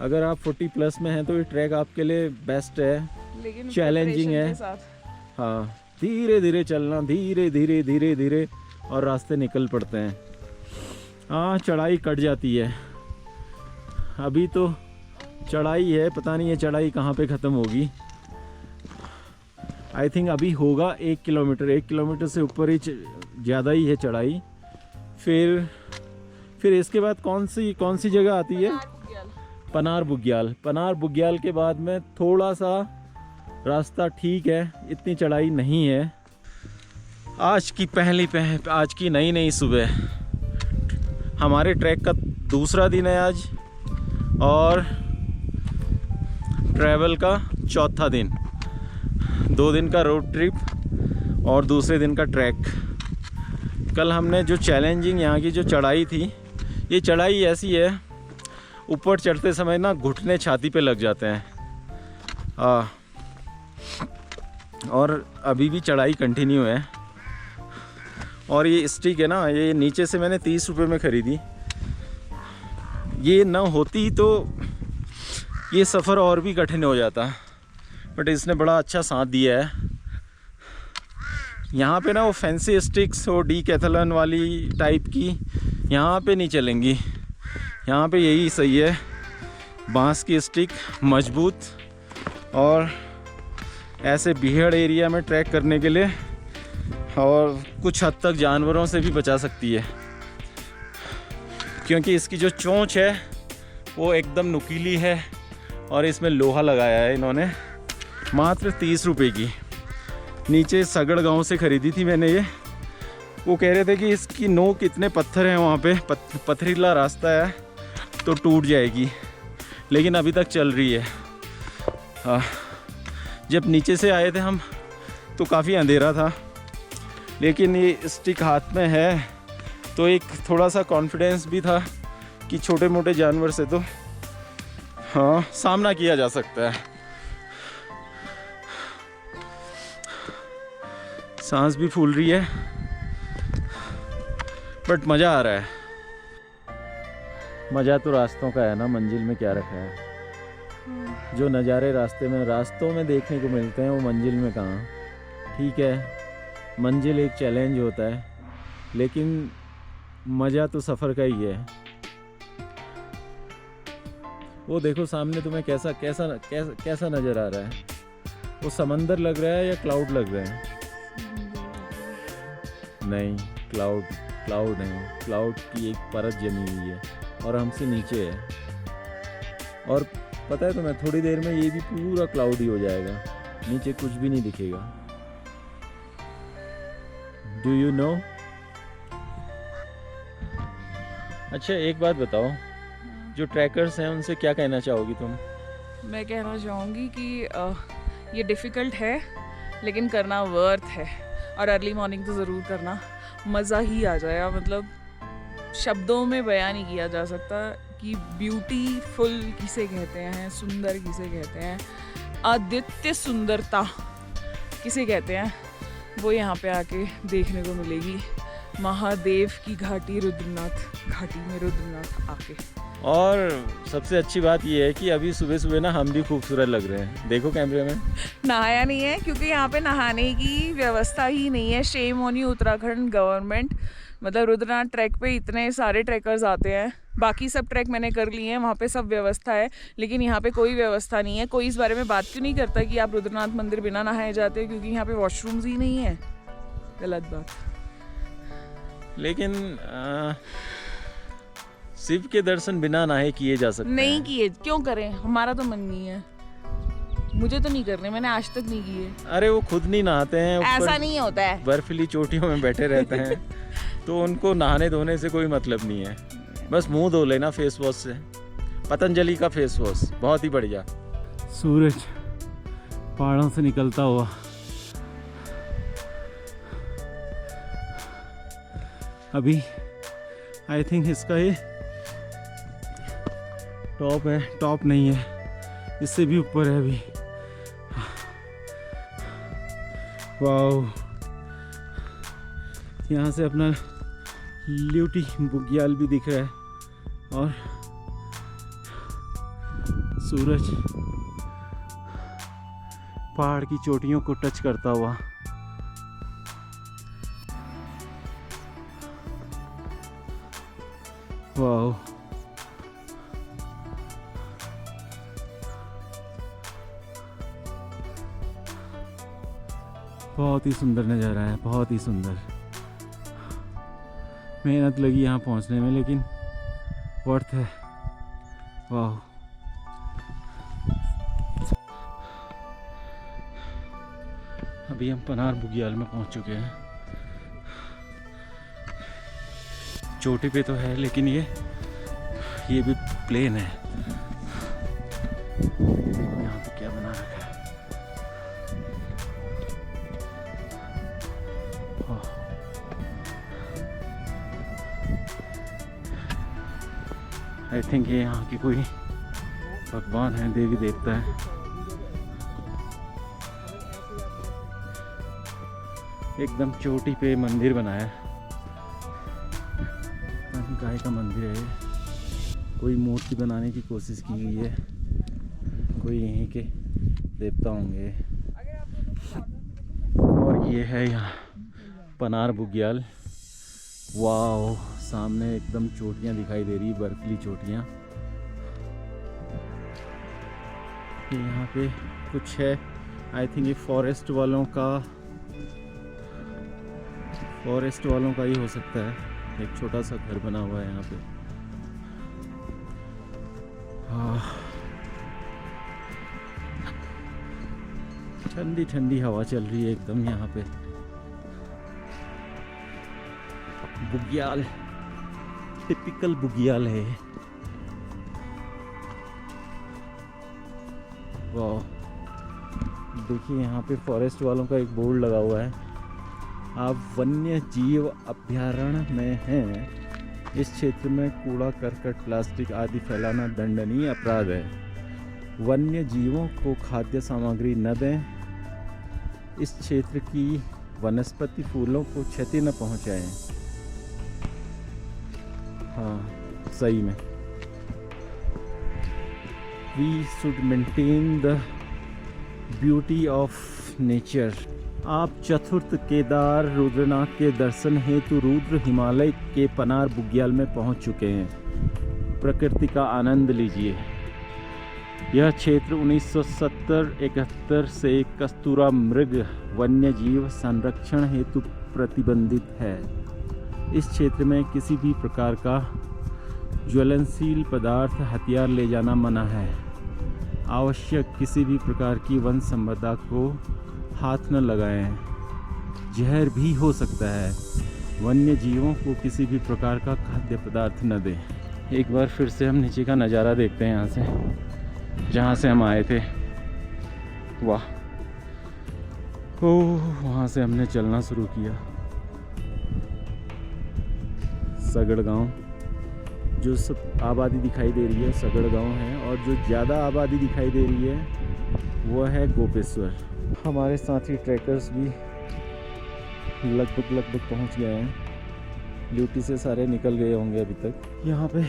अगर आप 40+ में हैं तो ये ट्रैक आपके लिए बेस्ट है, लेकिन चैलेंजिंग preparation है। के साथ। हाँ, धीरे धीरे चलना, धीरे धीरे धीरे धीरे, और रास्ते निकल पड़ते हैं। हाँ, चढ़ाई कट जाती है। अभी तो चढ़ाई है, पता नहीं ये चढ़ाई कहाँ पे ख़त्म होगी। आई थिंक अभी होगा 1 किलोमीटर, 1 किलोमीटर से ऊपर ही ज़्यादा ही है चढ़ाई। फिर इसके बाद कौन सी जगह आती है? पनार बुग्याल। पनार बुग्याल के बाद में थोड़ा सा रास्ता ठीक है, इतनी चढ़ाई नहीं है। आज की नई सुबह, हमारे ट्रैक का दूसरा दिन है आज, और ट्रैवल का चौथा दिन। 2 दिन का रोड ट्रिप और दूसरे दिन का ट्रैक। कल हमने जो चैलेंजिंग यहाँ की जो चढ़ाई थी, ये चढ़ाई ऐसी है, ऊपर चढ़ते समय ना घुटने छाती पे लग जाते हैं। और अभी भी चढ़ाई कंटिन्यू है। और ये स्टिक है ना, ये नीचे से मैंने 30 रुपये में ख़रीदी। ये ना होती तो ये सफ़र और भी कठिन हो जाता, बट इसने बड़ा अच्छा साथ दिया है। यहाँ पे ना वो फैंसी स्टिक्स और डीकैथलॉन वाली टाइप की यहाँ पे नहीं चलेंगी। यहाँ पे यही सही है, बांस की स्टिक, मजबूत, और ऐसे बिहड़ एरिया में ट्रैक करने के लिए, और कुछ हद तक जानवरों से भी बचा सकती है, क्योंकि इसकी जो चोंच है वो एकदम नुकीली है, और इसमें लोहा लगाया है इन्होंने। मात्र 30 रुपये की। नीचे सगड़ गांव से ख़रीदी थी मैंने ये। वो कह रहे थे कि इसकी नोक इतने पत्थर हैं वहाँ पे, पथरीला रास्ता है तो टूट जाएगी, लेकिन अभी तक चल रही है। जब नीचे से आए थे हम तो काफ़ी अंधेरा था, लेकिन ये स्टिक हाथ में है तो एक थोड़ा सा कॉन्फिडेंस भी था कि छोटे मोटे जानवर से तो हाँ सामना किया जा सकता है। सांस भी फूल रही है, बट मज़ा आ रहा है। मज़ा तो रास्तों का है ना, मंजिल में क्या रखा है। जो नज़ारे रास्तों में देखने को मिलते हैं वो मंजिल में कहाँ। ठीक है, मंजिल एक चैलेंज होता है, लेकिन मज़ा तो सफ़र का ही है। वो देखो सामने तुम्हें कैसा नज़र आ रहा है? वो समंदर लग रहा है या क्लाउड लग रहे हैं? नहीं, क्लाउड नहीं, क्लाउड की एक परत जमी हुई है और हमसे नीचे है। और पता है तुम्हें, थोड़ी देर में ये भी पूरा क्लाउडी हो जाएगा, नीचे कुछ भी नहीं दिखेगा। Do you know? अच्छा एक बात बताओ, जो ट्रैकर्स हैं उनसे क्या कहना चाहोगी तुम? मैं कहना चाहूँगी कि ये डिफ़िकल्ट है, लेकिन करना वर्थ है। और अर्ली मॉर्निंग तो ज़रूर करना, मज़ा ही आ जाएगा। मतलब शब्दों में बयान नहीं किया जा सकता कि ब्यूटीफुल किसे कहते हैं, सुंदर किसे कहते हैं, अद्वितीय सुंदरता किसे कहते हैं, वो यहाँ पे आके देखने को मिलेगी। महादेव की घाटी, रुद्रनाथ घाटी में रुद्रनाथ आके। और सबसे अच्छी बात ये है कि अभी सुबह सुबह ना हम भी खूबसूरत लग रहे हैं। देखो कैमरे में। नहाया नहीं है क्योंकि यहाँ पे नहाने की व्यवस्था ही नहीं है। Shame on you Uttarakhand government. मतलब रुद्रनाथ ट्रैक पे इतने सारे ट्रैकर्स आते हैं, बाकी सब ट्रैक मैंने कर लिए हैं, वहाँ पे सब व्यवस्था है, लेकिन यहाँ पे कोई व्यवस्था नहीं है। कोई इस बारे में बात क्यों नहीं करता कि आप रुद्रनाथ मंदिर बिना नहाए जाते हैं? क्योंकि यहाँ पे वॉशरूम्स ही नहीं है। गलत बात। लेकिन शिव के दर्शन बिना नहाए किए जा सकते नहीं हैं। किए, क्यों करें? हमारा तो मन नहीं है, मुझे तो नहीं करने, मैंने आज तक नहीं किए। अरे वो खुद नहीं नहाते हैं, ऐसा नहीं होता है। बर्फीली चोटियों में बैठे रहते हैं तो उनको नहाने धोने से कोई मतलब नहीं है। बस मुंह धो लेना फेस वॉश से, पतंजलि का फेस वॉश बहुत ही बढ़िया। सूरज पहाड़ों से निकलता हुआ अभी आई थिंक इसका ये टॉप है, टॉप नहीं है, इससे भी ऊपर है अभी। वाओ, यहाँ से अपना ल्यूटी बुग्याल भी दिख रहा है और सूरज पहाड़ की चोटियों को टच करता हुआ। वाह, बहुत ही सुंदर नज़ारा है, बहुत ही सुंदर। मेहनत लगी यहाँ पहुँचने में, लेकिन वर्थ है। वाह, अभी हम पनार बुग्याल में पहुँच चुके हैं। चोटी पे तो है, लेकिन ये भी प्लेन है। यहाँ पे क्या बना रखा है? आई थिंक ये यहाँ की कोई भगवान है, देवी देवता है। एकदम चोटी पे मंदिर बनाया है। गाय का मंदिर है। कोई मूर्ति बनाने की कोशिश की गई है, कोई यहीं के देवता होंगे। और ये है यहाँ पनार बुग्याल। वाओ, सामने एकदम चोटियाँ दिखाई दे रही, बर्फीली चोटियाँ। यहाँ पे कुछ है, आई थिंक ये फॉरेस्ट वालों का ही हो सकता है। एक छोटा सा घर बना हुआ है यहाँ पे। ठंडी ठंडी हवा चल रही है एकदम यहाँ पे। बुग्याल, टिपिकल बुग्याल है। वाह, देखिए यहाँ पे फॉरेस्ट वालों का एक बोर्ड लगा हुआ है। आप वन्य जीव अभयारण्य में हैं। इस क्षेत्र में कूड़ा करकट, प्लास्टिक आदि फैलाना दंडनीय अपराध है। वन्य जीवों को खाद्य सामग्री न दें। इस क्षेत्र की वनस्पति फूलों को क्षति न पहुंचाएं। हाँ, सही में we should maintain the beauty of nature. आप चतुर्थ केदार रुद्रनाथ के दर्शन हेतु रुद्र हिमालय के पनार बुग्याल में पहुंच चुके हैं। प्रकृति का आनंद लीजिए। यह क्षेत्र 1970-71 से कस्तूरा मृग वन्य जीव संरक्षण हेतु प्रतिबंधित है। इस क्षेत्र में किसी भी प्रकार का ज्वलनशील पदार्थ, हथियार ले जाना मना है। आवश्यक किसी भी प्रकार की वन संपदा को हाथ न लगाएं। जहर भी हो सकता है। वन्य जीवों को किसी भी प्रकार का खाद्य पदार्थ न दें। एक बार फिर से हम नीचे का नज़ारा देखते हैं यहाँ से, जहाँ से हम आए थे। वाह, ओह, वहाँ से हमने चलना शुरू किया। सगड़ गांव, जो सब आबादी दिखाई दे रही है सगड़ गांव है, और जो ज़्यादा आबादी दिखाई दे रही है वो है गोपेश्वर। हमारे साथी ट्रैकर्स भी लगभग पहुंच गए हैं। ड्यूटी से सारे निकल गए होंगे अभी तक। यहाँ पे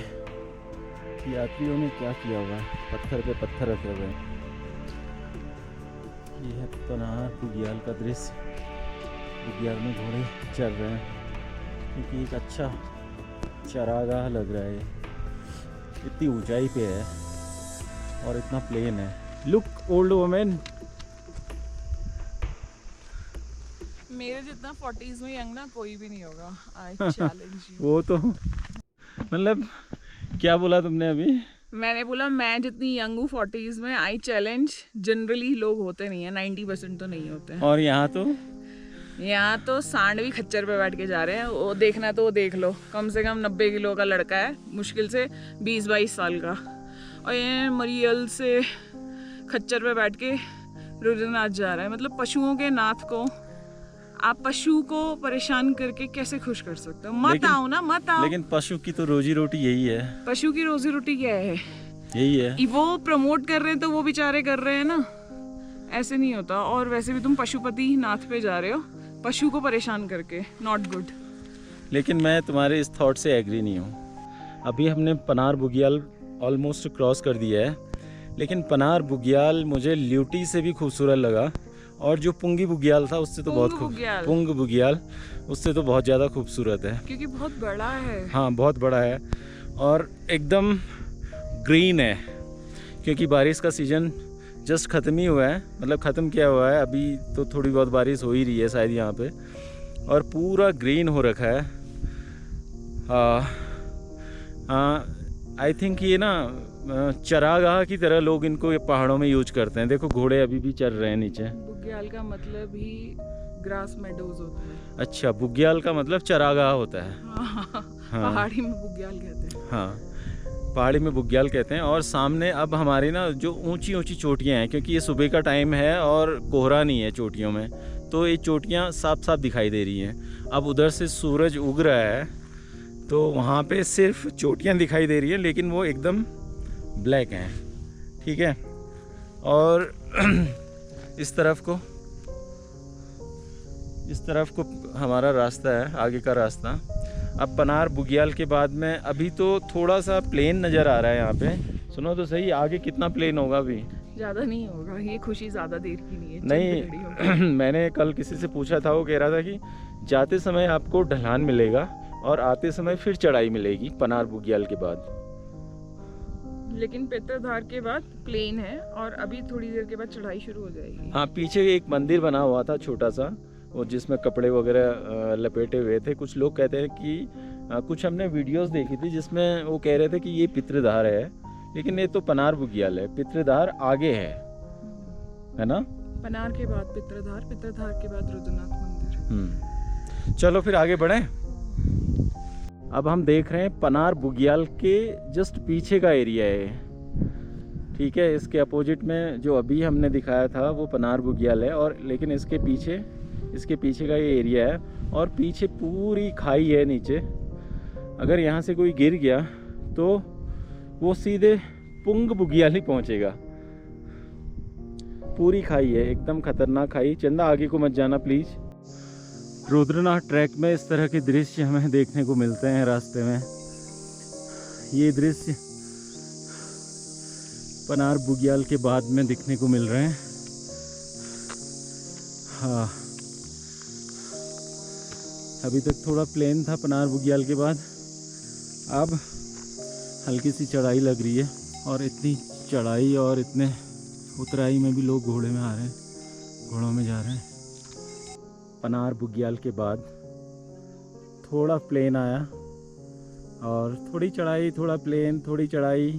यात्रियों ने क्या किया हुआ है, पत्थर पे पत्थर रखे हुए हैं। ये है पनार बुग्याल का दृश्य। बुग्याल में घोड़े चल रहे हैं, क्योंकि एक अच्छा चरागाह लग रहा है। इतनी ऊंचाई पे है और इतना प्लेन है। Look old women. मेरे जितना 40s में यंग ना कोई भी नहीं होगा। I challenge you. वो तो मतलब क्या बोला तुमने अभी? मैंने बोला मैं जितनी यंग हूँ 40s में, आई चैलेंज जनरली लोग होते नहीं है, 90% तो नहीं होते हैं। और यहाँ तो सांड भी खच्चर पे बैठ के जा रहे हैं। वो देखना तो वो देख लो, कम से कम 90 किलो का लड़का है, मुश्किल से 20-22 साल का, और ये मरियल से खच्चर पे बैठ के रुद्रनाथ जा रहा है। मतलब पशुओं के नाथ को आप पशु को परेशान करके कैसे खुश कर सकते हो? मत आओ ना, मत आओ। लेकिन पशु की तो रोजी रोटी यही है। पशु की रोजी रोटी क्या है? यही है। वो प्रमोट कर रहे हैं तो वो बेचारे कर रहे हैं ना, ऐसे नहीं होता। और वैसे भी तुम पशुपति नाथ पे जा रहे हो पशु को परेशान करके, नॉट गुड। लेकिन मैं तुम्हारे इस थॉट से एग्री नहीं हूँ। अभी हमने पनार बुग्याल ऑलमोस्ट क्रॉस कर दिया है, लेकिन पनार बुग्याल मुझे ल्यूटी से भी खूबसूरत लगा, और जो पुंगी बुग्याल था उससे तो बहुत पुंग बुग्याल उससे तो बहुत ज़्यादा खूबसूरत है, क्योंकि बहुत बड़ा है। हाँ बहुत बड़ा है और एकदम ग्रीन है, क्योंकि बारिश का सीज़न जस्ट ख़त्म ही हुआ है, मतलब ख़त्म किया हुआ है, अभी तो थोड़ी बहुत बारिश हो ही रही है शायद यहाँ पे, और पूरा ग्रीन हो रखा है। आई थिंक ये ना चरागाह की तरह लोग इनको ये पहाड़ों में यूज करते हैं। देखो घोड़े अभी भी चल रहे हैं नीचे। बुग्याल का मतलब ही ग्रास मेडोज होता है। अच्छा, बुग्याल का मतलब चरागाह होता है। हाँ। पहाड़ी में बुग्याल कहते हैं। हाँ, पहाड़ी में बुग्याल कहते हैं। और सामने अब हमारी ना जो ऊंची ऊंची चोटियाँ हैं, क्योंकि ये सुबह का टाइम है और कोहरा नहीं है चोटियों में, तो ये चोटियाँ साफ साफ दिखाई दे रही हैं। अब उधर से सूरज उग रहा है तो वहाँ पे सिर्फ चोटियाँ दिखाई दे रही हैं, लेकिन वो एकदम ब्लैक हैं, ठीक है। और इस तरफ को हमारा रास्ता है, आगे का रास्ता। अब पनार बुग्याल के बाद में अभी तो थोड़ा सा प्लेन नज़र आ रहा है यहाँ पे। सुनो तो सही, आगे कितना प्लेन होगा अभी? ज़्यादा नहीं होगा, ये खुशी ज़्यादा देर की नहीं है। नहीं मैंने कल किसी से पूछा था, वो कह रहा था कि जाते समय आपको ढलान मिलेगा और आते समय फिर चढ़ाई मिलेगी पनार बुग्याल के बाद। लेकिन पित्रधार के बाद प्लेन है और अभी थोड़ी देर के बाद चढ़ाई शुरू हो जाएगी। हाँ, पीछे एक मंदिर बना हुआ था छोटा सा, वो जिसमें कपड़े वगैरह लपेटे हुए थे। कुछ लोग कहते हैं कि कुछ हमने वीडियोस देखी थी जिसमें वो कह रहे थे कि ये पित्रधार है, लेकिन ये तो पनार बुग्याल है। पित्रधार आगे है ना? पनार के बाद पित्रधार, पित्रधार के बाद रुद्रनाथ मंदिर। चलो फिर आगे बढ़ें। अब हम देख रहे हैं पनार बुग्याल के जस्ट पीछे का एरिया है, ठीक है। इसके अपोजिट में जो अभी हमने दिखाया था वो पनार बुग्याल है, और लेकिन इसके पीछे का ये एरिया है, और पीछे पूरी खाई है नीचे। अगर यहाँ से कोई गिर गया तो वो सीधे पुंग बुग्याल ही पहुँचेगा। पूरी खाई है, एकदम खतरनाक खाई। चंदा आगे को मत जाना प्लीज़। रुद्रनाथ ट्रैक में इस तरह के दृश्य हमें देखने को मिलते हैं रास्ते में। ये दृश्य पनार बुग्याल के बाद में दिखने को मिल रहे हैं। हाँ, अभी तक थोड़ा प्लेन था पनार बुग्याल के बाद, अब हल्की सी चढ़ाई लग रही है। और इतनी चढ़ाई और इतने उतराई में भी लोग घोड़े में आ रहे हैं, घोड़ों में जा रहे हैं। पनार बुग्याल के बाद थोड़ा प्लेन आया, और थोड़ी चढ़ाई, थोड़ा प्लेन, थोड़ी चढ़ाई।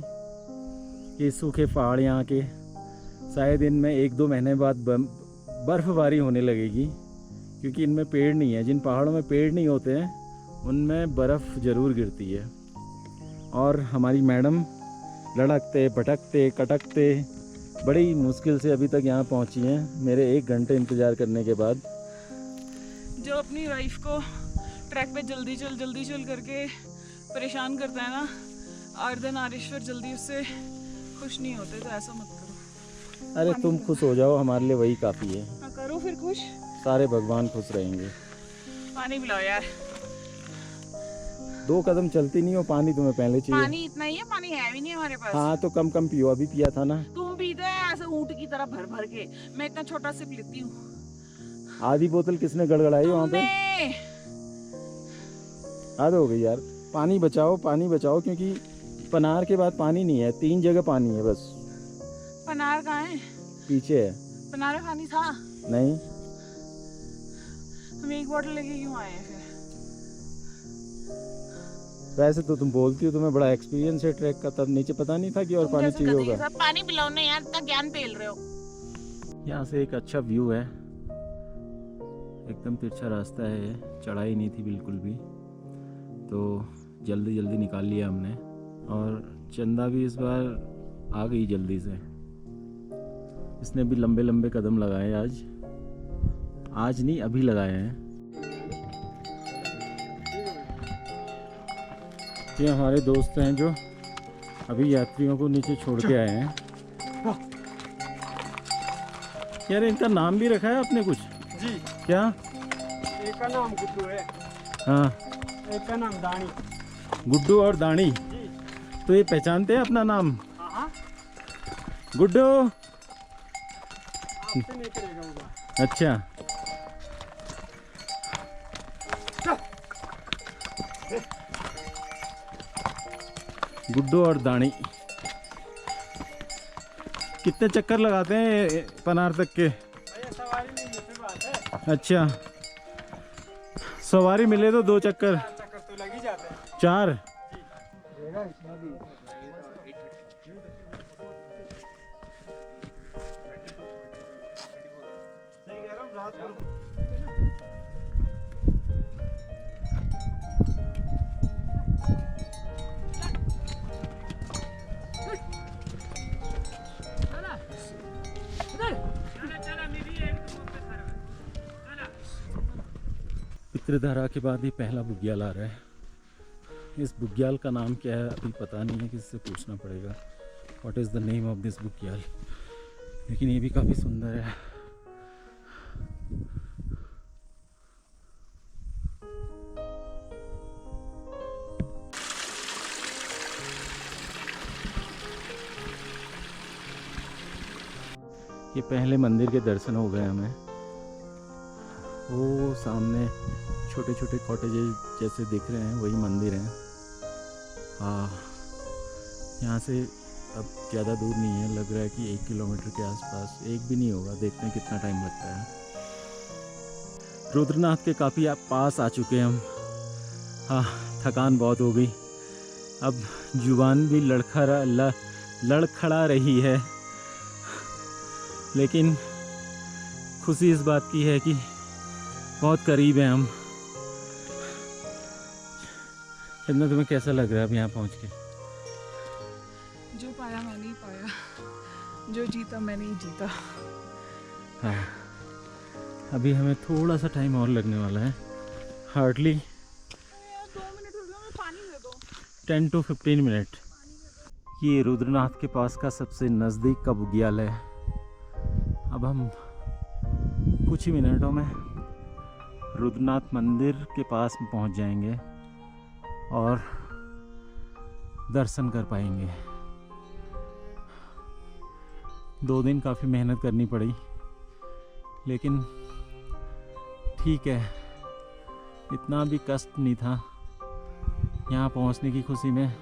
ये सूखे पहाड़ यहाँ के, शायद इनमें 1-2 महीने बाद बर्फ़बारी होने लगेगी, क्योंकि इनमें पेड़ नहीं है। जिन पहाड़ों में पेड़ नहीं होते हैं उनमें बर्फ़ ज़रूर गिरती है। और हमारी मैडम लड़कते भटकते कटकते बड़ी मुश्किल से अभी तक यहाँ पहुँची हैं, मेरे 1 घंटे इंतज़ार करने के बाद। जो अपनी वाइफ को ट्रैक पे जल्दी चल करके परेशान करता है ना, अर्धनारीश्वर जल्दी उससे खुश नहीं होते, तो ऐसा मत करो। अरे तुम खुश हो जाओ, हमारे लिए वही काफ़ी है। हाँ, करो फिर खुश, सारे भगवान खुश रहेंगे। पानी पिलाओ यार। 2 कदम चलती नहीं हो, पानी तुम्हें पहले चाहिए। पानी इतना ही है, पानी है भी नहीं हमारे पास। हाँ तो कम कम पियो, अभी पिया था ना। तुम पीते हैं ऐसे ऊंट की तरह भर भर के, मैं इतना छोटा सिप लेती हूँ। आधी बोतल किसने गड़गड़ाई वहाँ पे? आध हो गई यार। पानी बचाओ, क्योंकि पनार के बाद पानी नहीं है, 3 जगह पानी है बस। पनार कहाँ है? पीछे है। पनार में पानी था नहीं, हम 1 बोतल लेके क्यों आए हैं फिर? वैसे तो तुम बोलती हो तुम्हें बड़ा एक्सपीरियंस है ट्रैक का, तब नीचे पता नहीं था कि और पानी चाहिए होगा। पानी पिलाओ ना यार, इतना ज्ञान पेल रहे हो। यहाँ से एक अच्छा व्यू है, एकदम तिरछा रास्ता है, चढ़ाई नहीं थी बिल्कुल भी, तो जल्दी जल्दी निकाल लिया हमने। और चंदा भी इस बार आ गई जल्दी से, इसने भी लंबे लंबे कदम लगाए आज नहीं अभी लगाए हैं। ये हमारे दोस्त हैं जो अभी यात्रियों को नीचे छोड़ के आए हैं। यार इनका नाम भी रखा है आपने कुछ? जी, क्या? एक का नाम गुड्डू है। हाँ, एक का नाम दानी। गुड्डू और दानी, तो ये पहचानते हैं अपना नाम? हाँ, गुड्डू। आपसे नहीं करेगा होगा। अच्छा, गुड्डू और दानी कितने चक्कर लगाते हैं पनार तक के? भैया सवारी नहीं मुझसे बात है। अच्छा, सवारी मिले तो 2 चक्कर, चक्कर तो लग ही जाते हैं। 4। पितृधारा के बाद ये पहला बुग्याल आ रहा है। इस बुग्याल का नाम क्या है अभी पता नहीं है, किससे पूछना पड़ेगा। What is the name of this bugyal. लेकिन ये भी काफ़ी सुंदर है। ये पहले मंदिर के दर्शन हो गए हमें। वो सामने छोटे छोटे कॉटेजेस जैसे दिख रहे हैं, वही मंदिर हैं। हाँ, यहाँ से अब ज़्यादा दूर नहीं है, लग रहा है कि 1 किलोमीटर के आसपास, 1 भी नहीं होगा। देखते हैं कितना टाइम लगता है। रुद्रनाथ के काफ़ी पास आ चुके हैं हम। हाँ, थकान बहुत हो गई, अब जुबान भी लड़खड़ा रही है। लेकिन खुशी इस बात की है कि बहुत करीब हैं हम। कितना तुम्हें कैसा लग रहा है अब यहाँ पहुँच के? जो पाया मैंने ही पाया, जो जीता मैंने ही जीता। हाँ, अभी हमें थोड़ा सा टाइम और लगने वाला है। Hardly 10 to 15 minute. ये रुद्रनाथ के पास का सबसे नज़दीक का बुग्याल है। अब हम कुछ ही मिनटों में रुद्रनाथ मंदिर के पास पहुंच जाएंगे और दर्शन कर पाएंगे। 2 दिन काफ़ी मेहनत करनी पड़ी, लेकिन ठीक है, इतना भी कष्ट नहीं था। यहाँ पहुँचने की खुशी में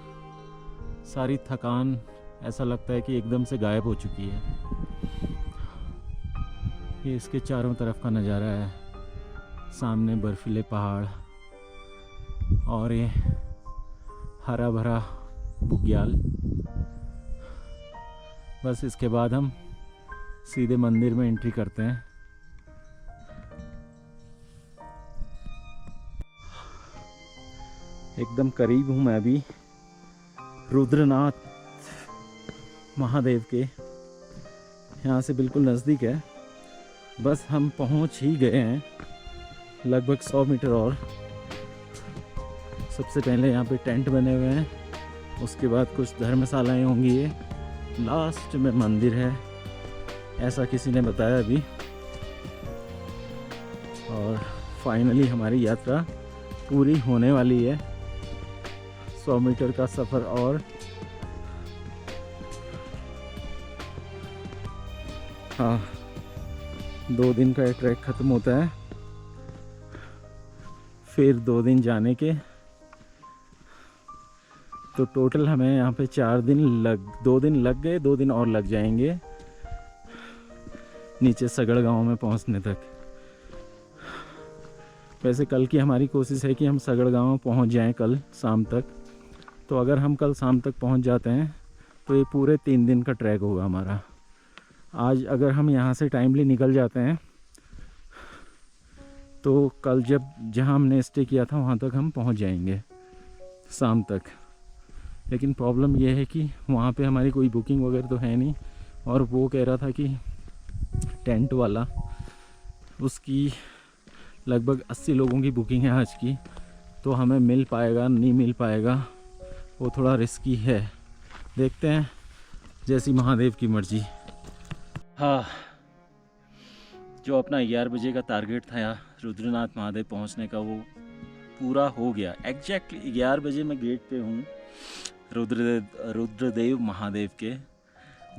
सारी थकान ऐसा लगता है कि एकदम से गायब हो चुकी है। ये इसके चारों तरफ का नज़ारा है। सामने बर्फीले पहाड़ और ये हरा भरा बुग्याल। बस इसके बाद हम सीधे मंदिर में एंट्री करते हैं। एकदम करीब हूँ मैं अभी रुद्रनाथ महादेव के। यहाँ से बिल्कुल नज़दीक है, बस हम पहुँच ही गए हैं। लगभग 100 मीटर और। सबसे पहले यहाँ पे टेंट बने हुए हैं, उसके बाद कुछ धर्मशालाएँ होंगी। ये लास्ट में मंदिर है, ऐसा किसी ने बताया अभी। और फाइनली हमारी यात्रा पूरी होने वाली है। 100 मीटर का सफ़र और। हाँ, 2 दिन का ट्रैक ख़त्म होता है, फिर 2 दिन जाने के। तो टोटल हमें यहाँ पे 2 दिन लग गए, 2 दिन और लग जाएंगे नीचे सगड़ गांव में पहुँचने तक। वैसे कल की हमारी कोशिश है कि हम सगड़ गांव पहुँच जाएं कल शाम तक। तो अगर हम कल शाम तक पहुँच जाते हैं तो ये पूरे 3 दिन का ट्रैक होगा हमारा। आज अगर हम यहाँ से टाइमली निकल जाते हैं तो कल जहाँ हमने स्टे किया था वहाँ तक हम पहुँच जाएंगे शाम तक। लेकिन प्रॉब्लम ये है कि वहाँ पे हमारी कोई बुकिंग वगैरह तो है नहीं, और वो कह रहा था कि टेंट वाला, उसकी लगभग 80 लोगों की बुकिंग है आज की। तो हमें मिल पाएगा नहीं मिल पाएगा, वो थोड़ा रिस्की है। देखते हैं, जैसी महादेव की मर्जी। हाँ, जो अपना 11 बजे का टारगेट था रुद्रनाथ महादेव पहुंचने का, वो पूरा हो गया। एग्जैक्टली 11 बजे मैं गेट पे हूँ रुद्रदेव महादेव के।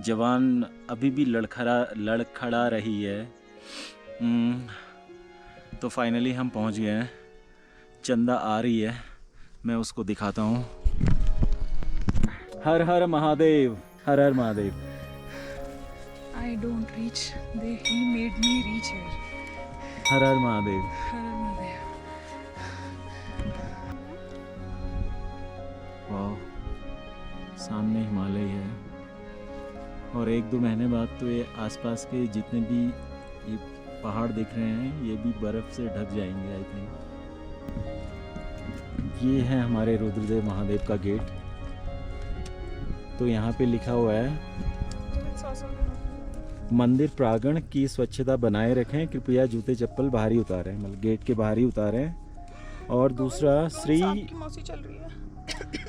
जवान अभी भी लड़खड़ा रही है। तो फाइनली हम पहुँच गए हैं। चंदा आ रही है, मैं उसको दिखाता हूँ। हर हर महादेव, हर हर Mahadev. I don't reach. He made me reach here. हर हर महादेव। हर हर महादेव। वाह, सामने हिमालय है और 1-2 महीने बाद तो ये आसपास के जितने भी ये पहाड़ दिख रहे हैं ये भी बर्फ़ से ढक जाएंगे आई थिंक। ये है हमारे रुद्रदेव महादेव का गेट। तो यहाँ पे लिखा हुआ है मंदिर प्रांगण की स्वच्छता बनाए रखें, कृपया जूते चप्पल बाहर ही उतारें, मतलब गेट के बाहर ही उतारें। और दूसरा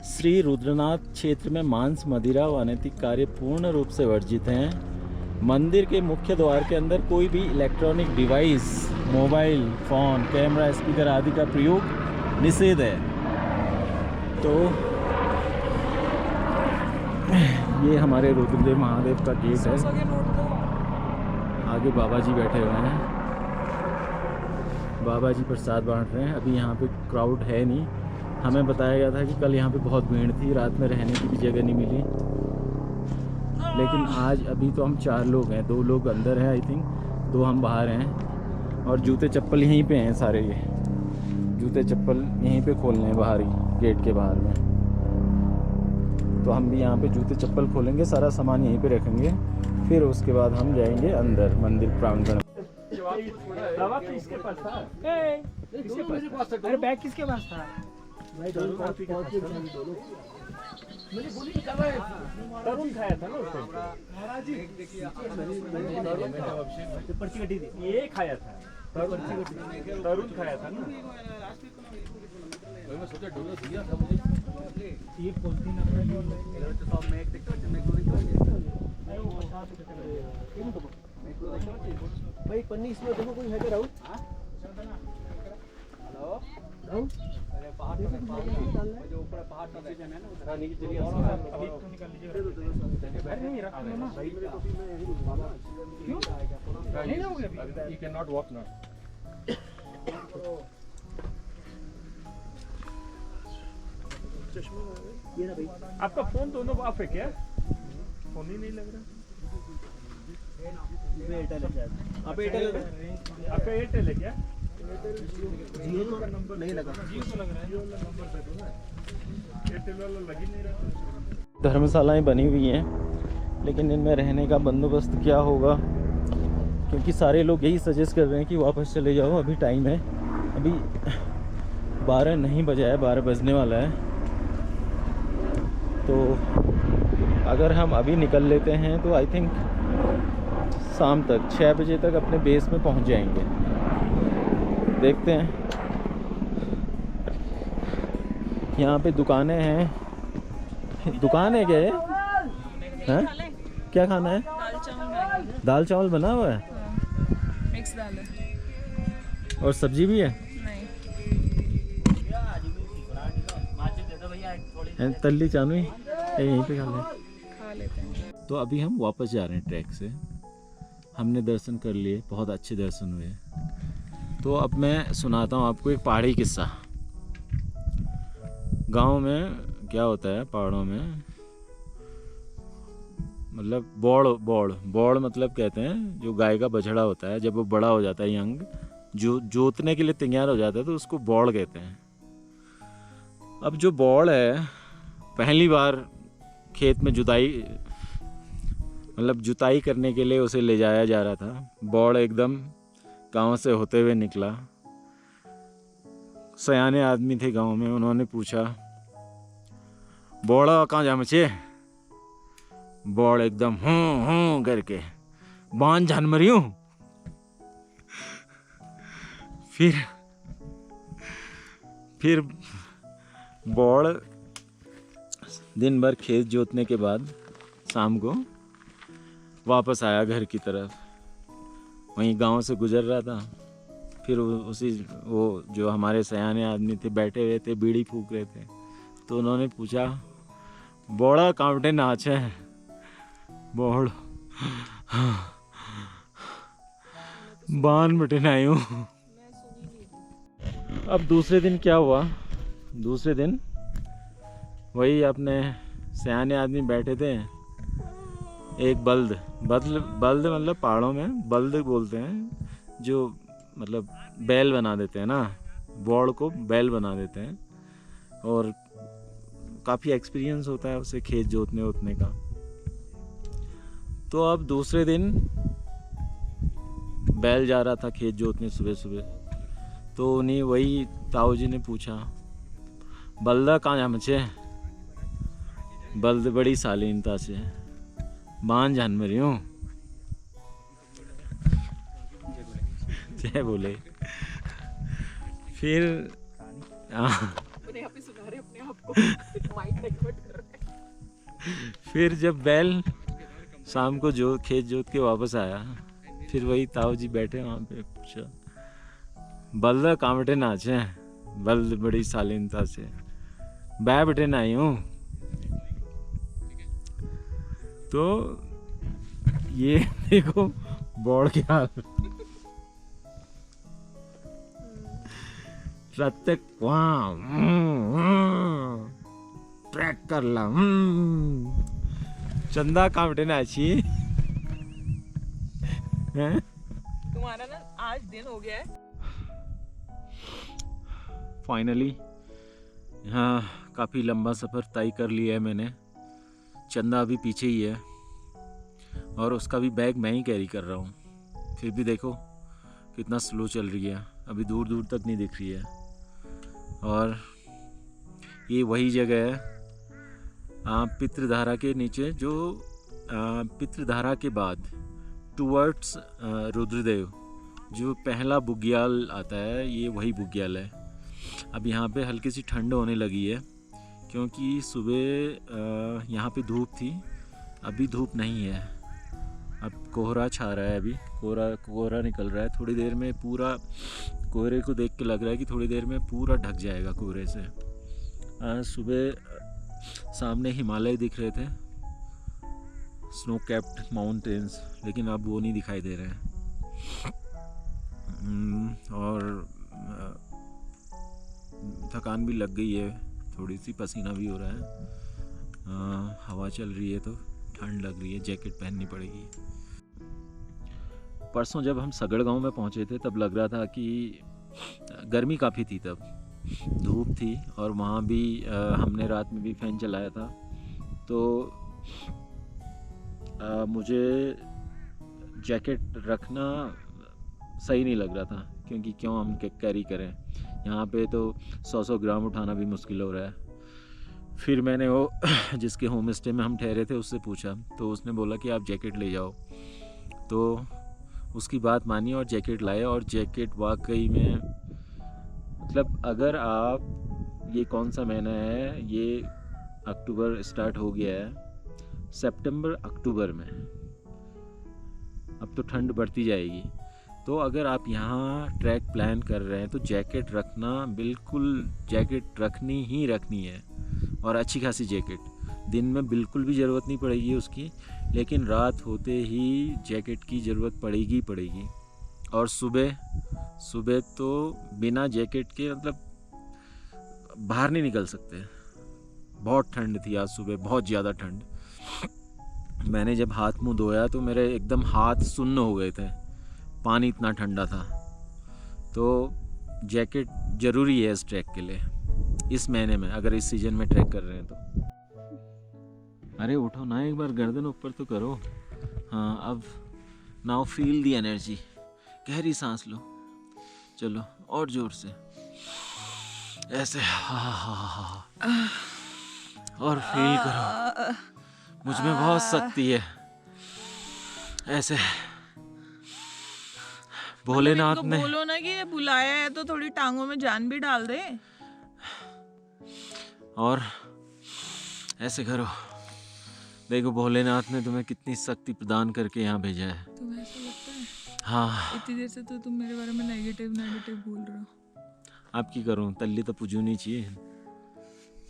श्री रुद्रनाथ क्षेत्र में मांस मदिरा व अनैतिक कार्य पूर्ण रूप से वर्जित हैं। मंदिर के मुख्य द्वार के अंदर कोई भी electronic device, mobile phone, camera, speaker आदि का प्रयोग निषेध है। तो ये हमारे रुद्रदेव महादेव का गेट है। आगे बाबा जी बैठे हुए हैं, बाबा जी प्रसाद बांट रहे हैं। अभी यहाँ पे क्राउड है नहीं। हमें बताया गया था कि कल यहाँ पे बहुत भीड़ थी, रात में रहने की भी जगह नहीं मिली। लेकिन आज अभी तो हम 4 लोग हैं, 2 लोग अंदर हैं आई थिंक, 2 हम बाहर हैं। और जूते चप्पल यहीं पे हैं सारे। ये जूते चप्पल यहीं पे खोलने हैं बाहर ही, गेट के बाहर में। तो हम भी यहाँ पे जूते चप्पल खोलेंगे, सारा सामान यहीं पे रखेंगे, फिर उसके बाद हम जाएंगे अंदर मंदिर प्रांगण। दवा किसके पास था? किसके पास? अरे बैग किसके पास था? तरुण खाया था ना उसको। पर्ची कटी थी, ये खाया था। तरुण खाया था ना। मैं सोचा डोलो दिया था मुझे। ये पॉलिथीन भाई पन्नी इसमें देखो कोई है क्या राहुल? हेलो राहुल, अरे पहाड़ जो ऊपर पहाड़ का सीजन है ना, उधर नीचे चलिए अभी तो निकाल लीजिए। अरे नहीं रख लो ना भाई, मेरे को भी मैं यही बाबा क्यों नहीं जाओगे अभी? You can not walk now. ये ना भाई, आपका फोन दोनों ऑफ है क्या? फोन ही नहीं लग रहा। एयरटेल है, आप एयरटेल है? आपका एयरटेल है क्या? जियो का नंबर नहीं लगा। जियो को लग रहा है, जियो वाला नंबर दे दो ना, एयरटेल वाला लग ही नहीं रहा। धर्मशालाएं बनी हुई हैं, लेकिन इनमें रहने का बंदोबस्त क्या होगा, क्योंकि सारे लोग यही सजेस्ट कर रहे हैं कि वापस चले जाओ, अभी टाइम है। अभी 12 नहीं बजा है, 12 बजने वाला है। तो अगर हम अभी निकल लेते हैं तो आई थिंक शाम तक 6 बजे तक अपने बेस में पहुंच जाएंगे। देखते हैं। यहाँ पे दुकानें हैं। दुकान है क्या ये? हैं? क्या खाना है? दाल चावल बना हुआ है? मिक्स दाल है। और सब्जी भी है? नहीं। तल्ली चानू यहीं पे खा लेते हैं। तो अभी हम वापस जा रहे हैं ट्रैक से। हमने दर्शन कर लिए, बहुत अच्छे दर्शन हुए। तो अब मैं सुनाता हूँ आपको एक पहाड़ी किस्सा। गांव में क्या होता है पहाड़ों में, मतलब बौड़ मतलब कहते हैं जो गाय का बछड़ा होता है, जब वो बड़ा हो जाता है, यंग जो जोतने के लिए तैयार हो जाता है, तो उसको बौड़ कहते हैं। अब जो बौड़ है, पहली बार खेत में जुताई करने के लिए उसे ले जाया जा रहा था। बौड़ एकदम गांव से होते हुए निकला। सयाने आदमी थे गांव में, उन्होंने पूछा, बौड़ा कहाँ जा मचे? बौड़ एकदम हूँ करके, बांझ जान मरी हूँ। फिर बौड़ दिन भर खेत जोतने के बाद शाम को वापस आया घर की तरफ। वहीं गांव से गुजर रहा था, फिर उसी वो जो हमारे सयाने आदमी थे बैठे हुए थे, बीड़ी फूक रहे थे, तो उन्होंने पूछा बड़ा कांवटे नाच है बोड़ बान बटे नहीं हूँ। अब दूसरे दिन क्या हुआ, दूसरे दिन वही अपने सयाने आदमी बैठे थे, एक बल्द मतलब पहाड़ों में बल्द बोलते हैं, जो मतलब बैल बना देते हैं ना, बौड़ को बैल बना देते हैं, और काफ़ी एक्सपीरियंस होता है उसे खेत जोतने उतने का। तो अब दूसरे दिन बैल जा रहा था खेत जोतने सुबह सुबह, तो उन्हीं वही ताऊ जी ने पूछा बल्दा कहाँ जा मचे, बल्द बड़ी शालीनता से बान जान में रही हूँ, जय बोले। फिर अपने आप ही सुना रहे अपने आप को, माइंड डाइवर्ट कर रहे। फिर जब बैल शाम को जो खेत जोत के वापस आया, फिर वही ताऊ जी बैठे वहाँ पे, पूछा बल्द कांवटे नाचे, बल्द बड़ी शालीनता से बै बटे ना आई हूँ। तो ये देखो बौड़ के हाल, प्रत्येक ट्रैक कर ला चंदा कांवटे नाची हैं। तुम्हारा ना आज दिन हो गया है। फाइनली यहाँ काफ़ी लंबा सफ़र तय कर लिया है मैंने। चंदा अभी पीछे ही है और उसका भी बैग मैं ही कैरी कर रहा हूँ, फिर भी देखो कितना स्लो चल रही है, अभी दूर दूर तक नहीं दिख रही है। और ये वही जगह है पितृधारा के नीचे, जो पितृधारा के बाद टुवर्ड्स रुद्रदेव जो पहला बुग्याल आता है, ये वही बुग्याल है। अब यहाँ पे हल्की सी ठंड होने लगी है, क्योंकि सुबह यहाँ पे धूप थी, अभी धूप नहीं है, अब कोहरा छा रहा है, अभी कोहरा निकल रहा है। थोड़ी देर में पूरा कोहरे को देख के लग रहा है कि थोड़ी देर में पूरा ढक जाएगा कोहरे से। सुबह सामने हिमालय दिख रहे थे, स्नो कैप्ड माउंटेन्स, लेकिन अब वो नहीं दिखाई दे रहे हैं। और थकान भी लग गई है, थोड़ी सी पसीना भी हो रहा है, हवा चल रही है तो ठंड लग रही है, जैकेट पहननी पड़ेगी। परसों जब हम सगड़ गांव में पहुंचे थे तब लग रहा था कि गर्मी काफ़ी थी, तब धूप थी, और वहाँ भी हमने रात में भी फ़ैन चलाया था, तो मुझे जैकेट रखना सही नहीं लग रहा था, क्योंकि क्यों हम कैरी करें, यहाँ पे तो 100 ग्राम उठाना भी मुश्किल हो रहा है। फिर मैंने वो जिसके होम स्टे में हम ठहरे थे उससे पूछा, तो उसने बोला कि आप जैकेट ले जाओ, तो उसकी बात मानी और जैकेट लाए। और जैकेट वाकई में मतलब, अगर आप, ये कौन सा महीना है, ये अक्टूबर स्टार्ट हो गया है, सितंबर अक्टूबर में अब तो ठंड बढ़ती जाएगी, तो अगर आप यहाँ ट्रैक प्लान कर रहे हैं तो जैकेट रखना, बिल्कुल जैकेट रखनी ही रखनी है, और अच्छी खासी जैकेट। दिन में बिल्कुल भी ज़रूरत नहीं पड़ेगी उसकी, लेकिन रात होते ही जैकेट की ज़रूरत पड़ेगी। और सुबह तो बिना जैकेट के मतलब बाहर नहीं निकल सकते। बहुत ठंड थी आज सुबह, बहुत ज़्यादा ठंड। मैंने जब हाथ मुंह धोया तो मेरे एकदम हाथ सुन्न हो गए थे, पानी इतना ठंडा था। तो जैकेट ज़रूरी है इस ट्रैक के लिए, इस महीने में, अगर इस सीज़न में ट्रैक कर रहे हैं तो। अरे उठो ना, एक बार गर्दन ऊपर तो करो। हाँ, अब नाउ फील दी एनर्जी, गहरी सांस लो, चलो और ज़ोर से, ऐसे हा और फील करो, मुझ में बहुत शक्ति है, ऐसे। भोलेनाथ ने बोलो ना कि ये बुलाया है तो थोड़ी टांगों में जान भी डाल दे। और ऐसे करो, देखो भोलेनाथ ने तुम्हें कितनी शक्ति प्रदान करके यहाँ भेजा है। तुम्हें ऐसा लगता है? हाँ इतनी देर से तो तुम मेरे बारे में नेगेटिव बोल रहे हो। आप की करूँ तल्ली तो पूजू नहीं चाहिए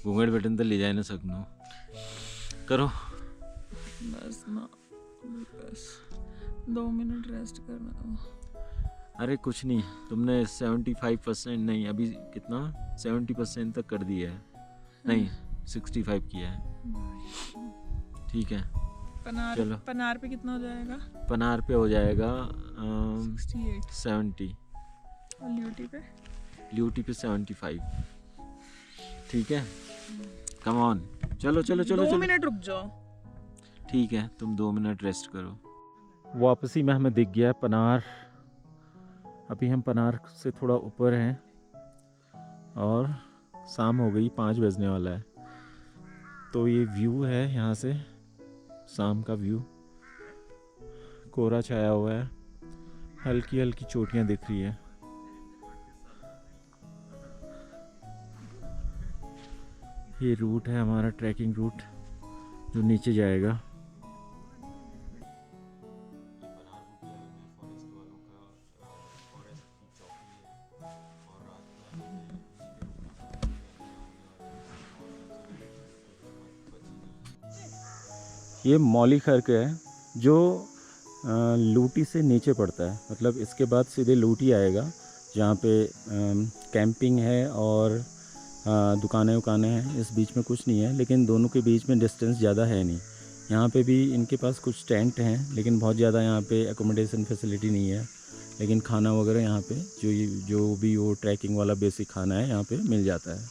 घूंघट बटन तो ले जाए ना सकूँ करो बस ना, बस 2 मिनट रेस्ट करना। अरे कुछ नहीं तुमने 75% नहीं अभी कितना 70% तक कर दिया है नहीं 65 किया है ठीक है चलो पनार पे कितना हो जाएगा? पनार पे हो जाएगा 68 70 और ल्यूटी पे 75 ठीक है कम ऑन चलो चलो चलो 2 मिनट रुक जाओ। ठीक है तुम 2 मिनट रेस्ट करो। वापसी में हमें दिख गया पनार। अभी हम पनार से थोड़ा ऊपर हैं और शाम हो गई 5 बजने वाला है। तो ये व्यू है यहाँ से शाम का व्यू। कोहरा छाया हुआ है हल्की हल्की चोटियाँ दिख रही है। ये रूट है हमारा ट्रैकिंग रूट जो नीचे जाएगा। ये मौली खर्क है जो लूटी से नीचे पड़ता है, मतलब इसके बाद सीधे लूटी आएगा जहाँ पे कैंपिंग है और दुकानें उकानें हैं। इस बीच में कुछ नहीं है, लेकिन दोनों के बीच में डिस्टेंस ज़्यादा है नहीं। यहाँ पे भी इनके पास कुछ टेंट हैं, लेकिन बहुत ज़्यादा यहाँ पे एकोमोडेशन फैसिलिटी नहीं है। लेकिन खाना वगैरह यहाँ पे जो भी वो ट्रैकिंग वाला बेसिक खाना है यहाँ पे मिल जाता है।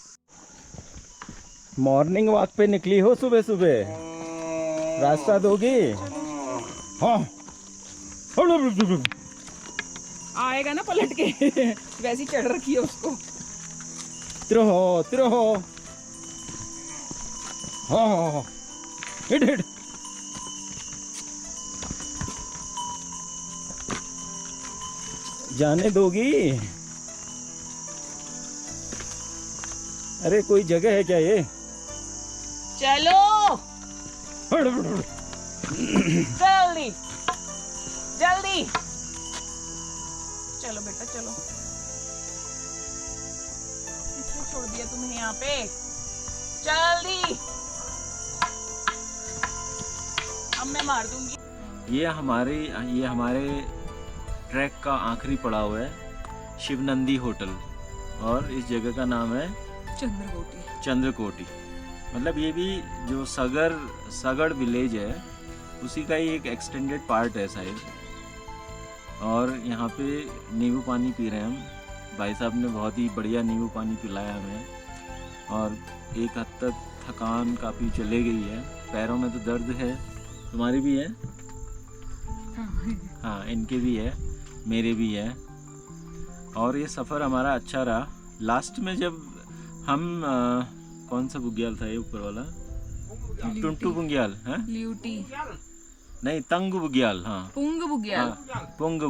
मॉर्निंग वॉक पे निकली हो सुबह सुबह, रास्ता दोगी? हाँ आएगा ना पलट के वैसी चढ़ रखी है उसको। तिरहो हाँ हिट जाने दोगी? अरे कोई जगह है क्या ये? चलो जल्दी जल्दी चलो बेटा चलो। किसने छोड़ दिया तुम्हें यहाँ पे? जल्दी अब मैं मार दूंगी। ये हमारे ट्रैक का आखिरी पड़ाव है शिवनंदी होटल, और इस जगह का नाम है चंद्रकोटी। मतलब ये भी जो सगड़ विलेज है उसी का ही एक एक्सटेंडेड पार्ट है शायद। और यहाँ पे नींबू पानी पी रहे हैं हम। भाई साहब ने बहुत ही बढ़िया नींबू पानी पिलाया हमें, और एक हद तक थकान काफ़ी चले गई है। पैरों में तो दर्द है, तुम्हारी भी है? हाँ इनके भी है, मेरे भी है। और ये सफ़र हमारा अच्छा रहा। लास्ट में जब हम कौन सा बुग्याल था ये ऊपर वाला? टुंटू बुग्याल है? ल्यूटी नहीं, तंग बुग्याल। हाँ पुंग बुग्याल। हाँ, पुंग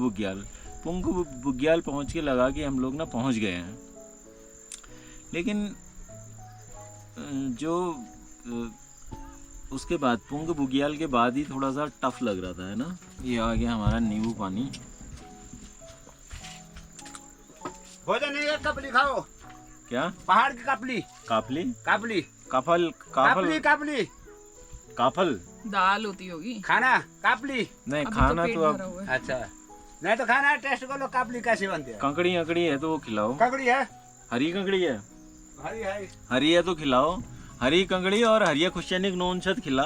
बुग्याल पहुंच के लगा कि हम लोग ना पहुंच गए हैं। लेकिन जो उसके बाद पुंग बुग्याल के बाद ही थोड़ा सा टफ लग रहा था, है ना। ये आ गया हमारा नींबू पानी। भोजन नहीं, कपली खाओ। क्या? पहाड़ की कपली। कापली? कापली काफल कापली कापली काफल दाल होती होगी। खाना कापली नहीं, खाना तो अब अच्छा नहीं तो खाना टेस्ट कर लो। कापली कैसे बनती है? कंकड़ी अकड़ी है तो वो खिलाओ। ककड़ी है? हरी कंकड़ी है? हरी है तो खिलाओ। हरी कंकड़ी और हरिया खुशनिक नून छत खिला।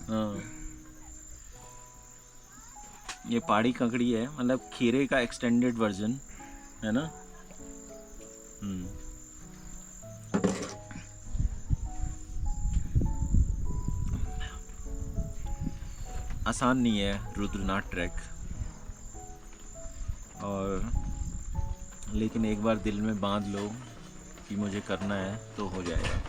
हाँ ये पहाड़ी कंकड़ी है, मतलब खीरे का एक्सटेंडेड वर्जन है ना। आसान नहीं है रुद्रनाथ ट्रैक, और लेकिन एक बार दिल में बांध लो कि मुझे करना है तो हो जाएगा।